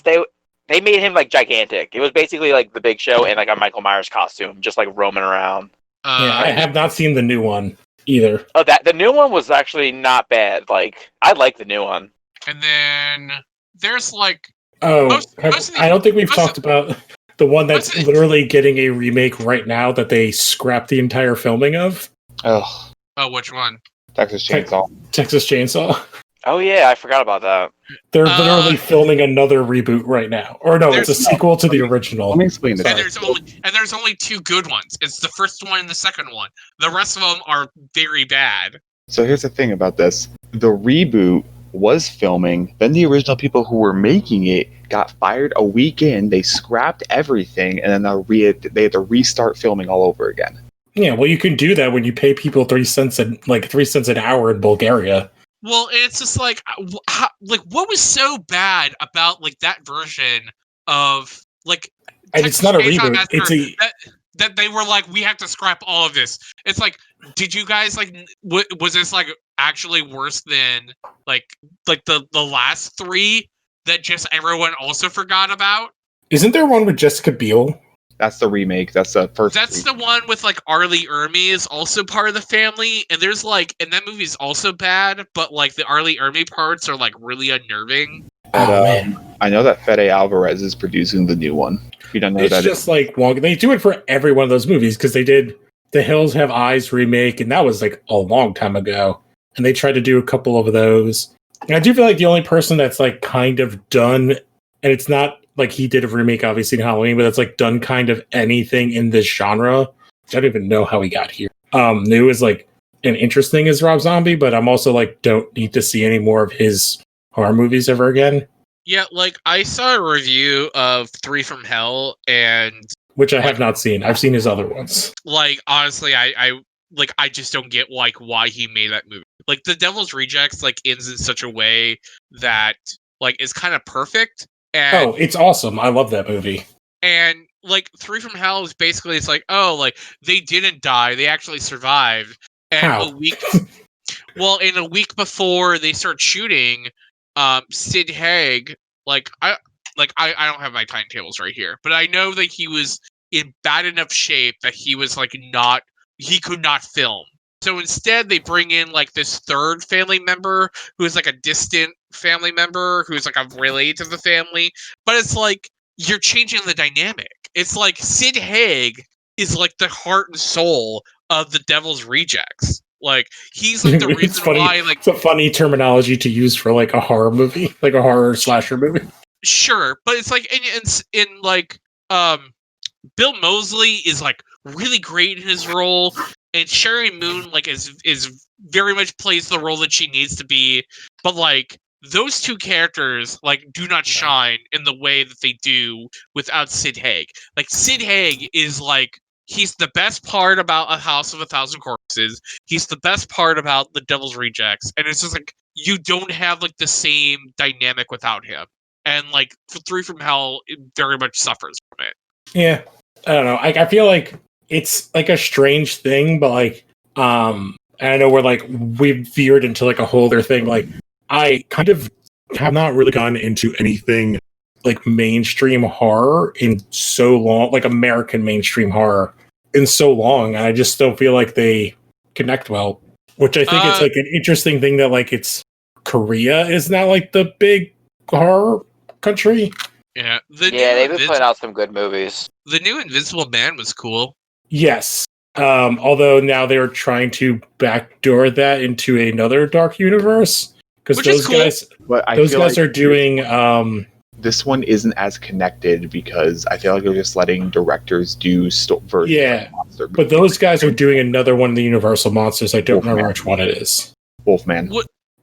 [SPEAKER 5] they made him like gigantic. It was basically like the Big Show in like a Michael Myers costume, just like roaming around.
[SPEAKER 2] I have not seen the new one either.
[SPEAKER 5] Oh, the new one was actually not bad. Like I like the new one.
[SPEAKER 3] And then there's like
[SPEAKER 2] I don't think we've talked about the one that's literally getting a remake right now that they scrapped the entire filming of.
[SPEAKER 4] Oh,
[SPEAKER 3] which one?
[SPEAKER 4] Texas Chainsaw.
[SPEAKER 2] Texas Chainsaw.
[SPEAKER 5] Oh yeah, I forgot about that.
[SPEAKER 2] They're literally filming another reboot right now. Or no, it's a sequel to the original.
[SPEAKER 4] Let me explain this.
[SPEAKER 3] And there's only 2 good ones. It's the first one and the second one. The rest of them are very bad.
[SPEAKER 4] So here's the thing about this. The reboot was filming, then the original people who were making it got fired a week in, they scrapped everything, and then they had to restart filming all over again.
[SPEAKER 2] Yeah, well, you can do that when you pay people 3 cents an hour in Bulgaria.
[SPEAKER 3] Well, it's just like, what was so bad about like that version of like
[SPEAKER 2] And it's
[SPEAKER 3] Texas
[SPEAKER 2] not a
[SPEAKER 3] Chainsaw
[SPEAKER 2] reboot. It's
[SPEAKER 3] Massacre
[SPEAKER 2] a
[SPEAKER 3] that they were like, we have to scrap all of this. It's like, did you guys like, was this like actually worse than like the last three that just everyone also forgot about?
[SPEAKER 2] Isn't there one with Jessica Biel?
[SPEAKER 4] That's the remake. That's the first.
[SPEAKER 3] That's the one with like Arlie Ermy is also part of the family, and there's like, and that movie's also bad, but like the Arlie Ermy parts are like really unnerving.
[SPEAKER 4] But,
[SPEAKER 2] Oh man,
[SPEAKER 4] I know that Fede Alvarez is producing the new one. You don't know
[SPEAKER 2] it's
[SPEAKER 4] that.
[SPEAKER 2] just like they do it for every one of those movies because they did The Hills Have Eyes remake, and that was like a long time ago. And they tried to do a couple of those. And I do feel like the only person that's like kind of done, and it's not like he did a remake, obviously, in Halloween, but it's like done kind of anything in this genre. I don't even know how he got here. New is like an interesting as Rob Zombie, but I'm also like don't need to see any more of his horror movies ever again.
[SPEAKER 3] Yeah, like I saw a review of Three from Hell, and
[SPEAKER 2] Which I have not seen. I've seen his other ones.
[SPEAKER 3] like honestly, I just don't get like why he made that movie. Like The Devil's Rejects like ends in such a way that like is kind of perfect. And
[SPEAKER 2] Oh, it's awesome. I love that movie.
[SPEAKER 3] And like Three from Hell is basically it's like, oh, like they didn't die, they actually survived. And
[SPEAKER 2] How?
[SPEAKER 3] a week in a week before they start shooting, Sid Haig, I don't have my timetables right here, but I know that he was in bad enough shape that he was like he could not film. So instead they bring in like this third family member who is like a distant family member who's like a related to the family, but it's like you're changing the dynamic. It's like Sid Haig is like the heart and soul of the Devil's Rejects. Like he's like the
[SPEAKER 2] It's
[SPEAKER 3] reason
[SPEAKER 2] funny.
[SPEAKER 3] why like
[SPEAKER 2] It's a funny terminology to use for like a horror movie, like a horror slasher movie.
[SPEAKER 3] sure, but it's like in like Bill Moseley is like really great in his role, and Sherry Moon like is very much plays the role that she needs to be, but like those two characters like do not shine in the way that they do without Sid Haig. Like Sid Haig is like he's the best part about A House of a Thousand Corpses. He's the best part about The Devil's Rejects, and it's just like you don't have like the same dynamic without him. And like Three from Hell, it very much suffers from it.
[SPEAKER 2] Yeah, I don't know. I feel like it's like a strange thing, but like, and I know we've veered into like a whole other thing. Like, I kind of have not really gone into anything like mainstream horror in so long, like American mainstream horror in so long, and I just don't feel like they connect well. Which I think it's like an interesting thing that like it's Korea is now like the big horror country.
[SPEAKER 3] Yeah,
[SPEAKER 5] they've been putting out some good movies.
[SPEAKER 3] The new Invisible Man was cool.
[SPEAKER 2] Yes. Although now they're trying to backdoor that into another dark universe because those
[SPEAKER 3] cool.
[SPEAKER 2] guys are doing.
[SPEAKER 4] This one isn't as connected because I feel like they're just letting directors do versions.
[SPEAKER 2] Yeah,
[SPEAKER 4] of monster
[SPEAKER 2] but those guys are doing another one of the Universal monsters. I don't remember which one it is.
[SPEAKER 4] Wolfman.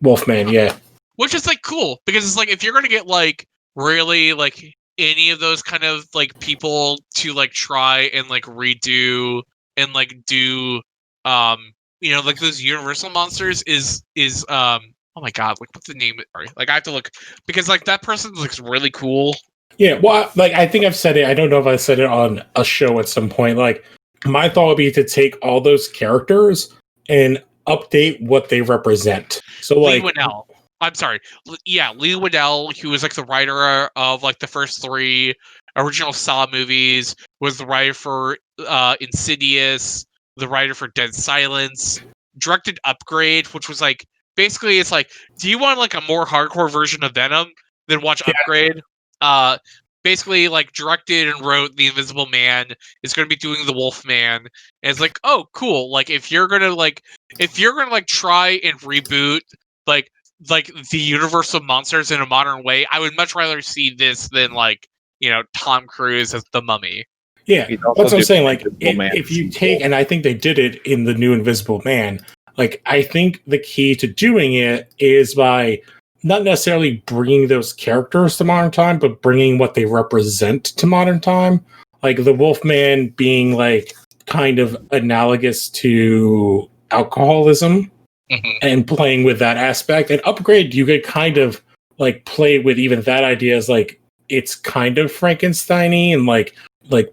[SPEAKER 2] Wolfman, yeah.
[SPEAKER 3] Which is like cool because it's like if you're gonna get like really like any of those kind of like people to like try and like redo and like do like those Universal monsters is oh my god, like what's the name? Sorry, like I have to look because like that person looks really cool.
[SPEAKER 2] Yeah, well, like I think I've said it. I don't know if I said it on a show at some point. Like my thought would be to take all those characters and update what they represent. So like
[SPEAKER 3] Lee Winnell. I'm sorry. Yeah, Lee Winnell, who was like the writer of like the first 3 original Saw movies, was the writer for Insidious, the writer for Dead Silence, directed Upgrade, which was like basically it's like, do you want like a more hardcore version of Venom? Then watch Upgrade. Basically like directed and wrote The Invisible Man. Is going to be doing The Wolf Man. And it's like, oh cool. Like if you're gonna try and reboot like the Universal monsters in a modern way, I would much rather see this than like Tom Cruise as the Mummy.
[SPEAKER 2] Yeah, that's what I'm saying. Like if you take, and I think they did it in the new Invisible Man. Like I think the key to doing it is by not necessarily bringing those characters to modern time, but bringing what they represent to modern time. Like the Wolfman being like kind of analogous to alcoholism and playing with that aspect. And Upgrade, you could kind of like play with even that idea as like it's kind of Frankenstein-y and like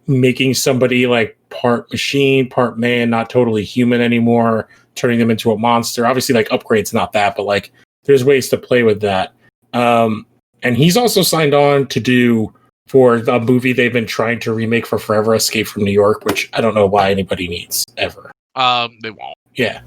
[SPEAKER 2] making somebody like part machine, part man, not totally human anymore, turning them into a monster. Obviously, like Upgrade's not that, but like there's ways to play with that. And he's also signed on to do for the movie they've been trying to remake for forever, Escape from New York, which I don't know why anybody needs ever.
[SPEAKER 3] They won't.
[SPEAKER 2] Yeah.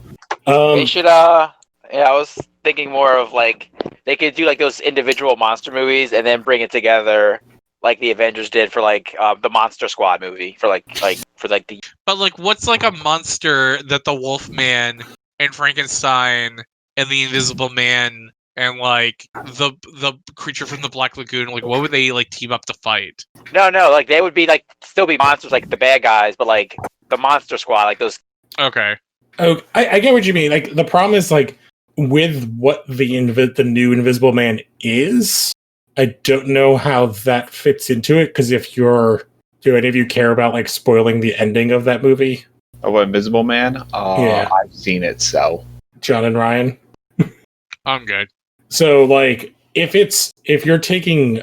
[SPEAKER 5] They should. Yeah, I was thinking more of like they could do like those individual monster movies and then bring it together, like the Avengers did for like the Monster Squad movie for like the.
[SPEAKER 3] But like, what's like a monster that the Wolfman and Frankenstein and the Invisible Man and like the creature from the Black Lagoon, like what would they like team up to fight?
[SPEAKER 5] No, like they would be like still be monsters like the bad guys, but like the Monster Squad, like those.
[SPEAKER 3] Okay.
[SPEAKER 2] Oh, I get what you mean. Like the problem is like with what the new Invisible Man is, I don't know how that fits into it. Because do any of you care about like spoiling the ending of that movie?
[SPEAKER 4] Oh, Invisible Man?
[SPEAKER 2] Yeah.
[SPEAKER 4] I've seen it, so.
[SPEAKER 2] John and Ryan?
[SPEAKER 3] I'm good.
[SPEAKER 2] So like if you're taking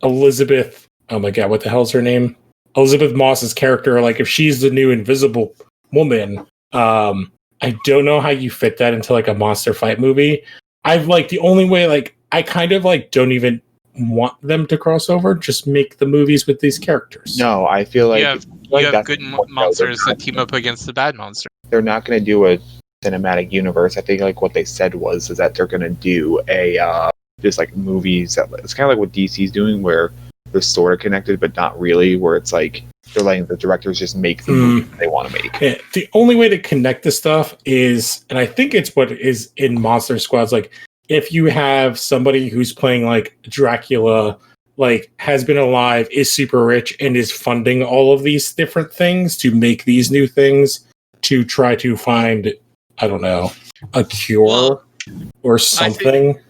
[SPEAKER 2] Elizabeth, oh my god, what the hell's her name? Elizabeth Moss's character, like if she's the new Invisible Woman, I don't know how you fit that into like a monster fight movie. I've like the only way, like I kind of like don't even want them to cross over. Just make the movies with these characters.
[SPEAKER 4] No, I feel like
[SPEAKER 3] you have good monsters that team up against the bad monster.
[SPEAKER 4] They're not going to do a cinematic universe. I think like what they said is that they're going to do a just like movies that it's kind of like what DC's doing, where they're sort of connected but not really. Where it's like they're letting the directors just make the movie they want to make.
[SPEAKER 2] Yeah, the only way to connect this stuff is, and I think it's what is in Monster Squads, like if you have somebody who's playing like Dracula, like has been alive, is super rich, and is funding all of these different things to make these new things to try to find, I don't know, a cure or something.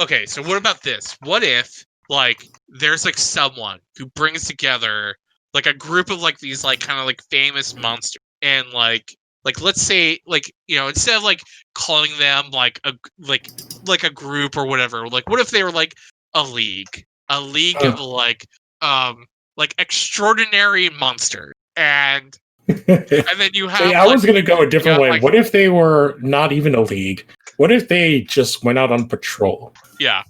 [SPEAKER 3] Okay, so what about this? What if like there's like someone who brings together like a group of like these like kind of like famous monsters, and like let's say like, you know, instead of like calling them like a group or whatever, like what if they were like a league of like extraordinary monsters, and then you have
[SPEAKER 2] See, I was going to go a different way.
[SPEAKER 3] like,
[SPEAKER 2] what if they were not even a league? What if they just went out on patrol?
[SPEAKER 3] Yeah.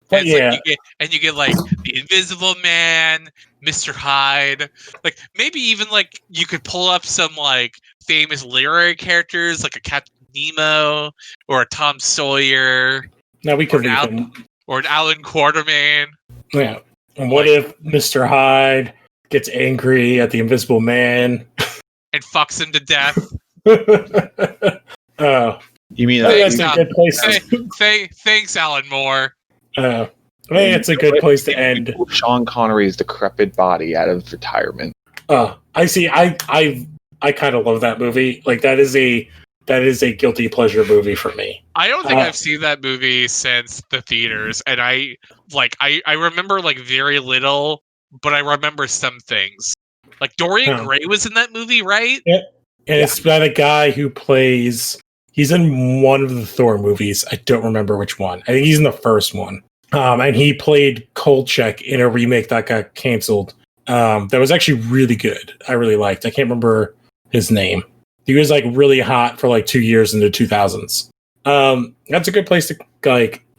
[SPEAKER 2] But yeah.
[SPEAKER 3] Like you get like the Invisible Man, Mr. Hyde. Like maybe even like you could pull up some like famous literary characters like a Captain Nemo or a Tom Sawyer.
[SPEAKER 2] Now we could leave him.
[SPEAKER 3] Or an Alan Quartermain.
[SPEAKER 2] Yeah. And what if Mr. Hyde gets angry at the Invisible Man
[SPEAKER 3] and fucks him to death?
[SPEAKER 4] You mean
[SPEAKER 2] that's a good place?
[SPEAKER 3] Thanks, Alan Moore.
[SPEAKER 2] I think it's a good place to end.
[SPEAKER 4] Sean Connery's decrepit body out of retirement.
[SPEAKER 2] I see. I kind of love that movie. Like that is a guilty pleasure movie for me.
[SPEAKER 3] I don't think I've seen that movie since the theaters, and I remember like very little, but I remember some things. Like Dorian Gray was in that movie, right?
[SPEAKER 2] Yeah. And it's by the guy who plays. He's in one of the Thor movies. I don't remember which one. I think he's in the first one. And he played Kolchak in a remake that got canceled. That was actually really good. I really liked. I can't remember his name. He was like really hot for like 2 years in the 2000s. That's a good place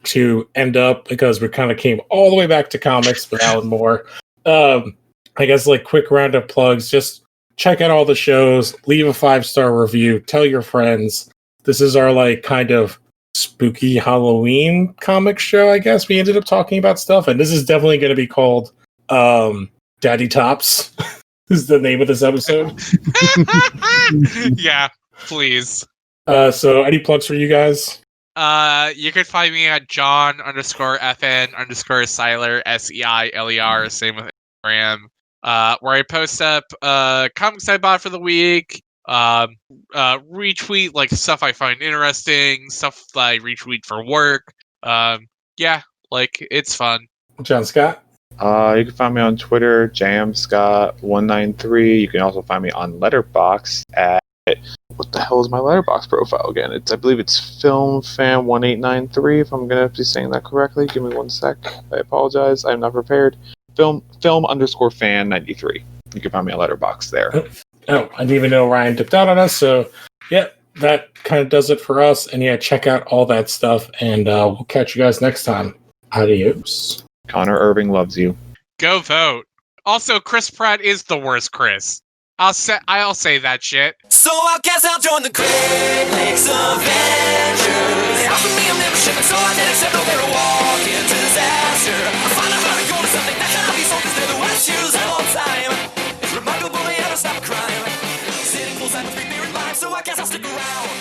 [SPEAKER 2] to end up because we kind of came all the way back to comics with Alan Moore. I guess like quick round of plugs. Just check out all the shows. Leave a 5-star review. Tell your friends. This is our like kind of spooky Halloween comic show, I guess. We ended up talking about stuff, and this is definitely going to be called Daddy Tops. Is the name of this episode.
[SPEAKER 3] Yeah, please.
[SPEAKER 2] So any plugs for you guys?
[SPEAKER 3] You can find me at John_FN_Seiler, SEILER, same with Instagram, where I post up comics I bought for the week, retweet like stuff I find interesting, stuff that I retweet for work. Yeah, like it's fun.
[SPEAKER 2] John Scott?
[SPEAKER 4] You can find me on Twitter, jamscott193. You can also find me on Letterboxd at, what the hell is my Letterboxd profile again? I believe it's filmfan1893, if I'm going to be saying that correctly. Give me 1 sec. I apologize. I'm not prepared. Film_fan93. You can find me on Letterboxd there.
[SPEAKER 2] Oh, I didn't even know Ryan dipped out on us, so yeah, that kind of does it for us. And yeah, check out all that stuff, and we'll catch you guys next time. Adios.
[SPEAKER 4] Connor Irving loves you.
[SPEAKER 3] Go vote. Also, Chris Pratt is the worst Chris. I'll say that shit.
[SPEAKER 1] So I guess I'll join the remakes Avengers. They offered me a membership, and so I did, except they're a walk-in disaster. I find it hard to go to something that cannot be sold, cause they're the worst shoes of all time. It's remarkable they ever stop a crime. Sitting full-time with 3 beer in life, so I guess I'll stick around.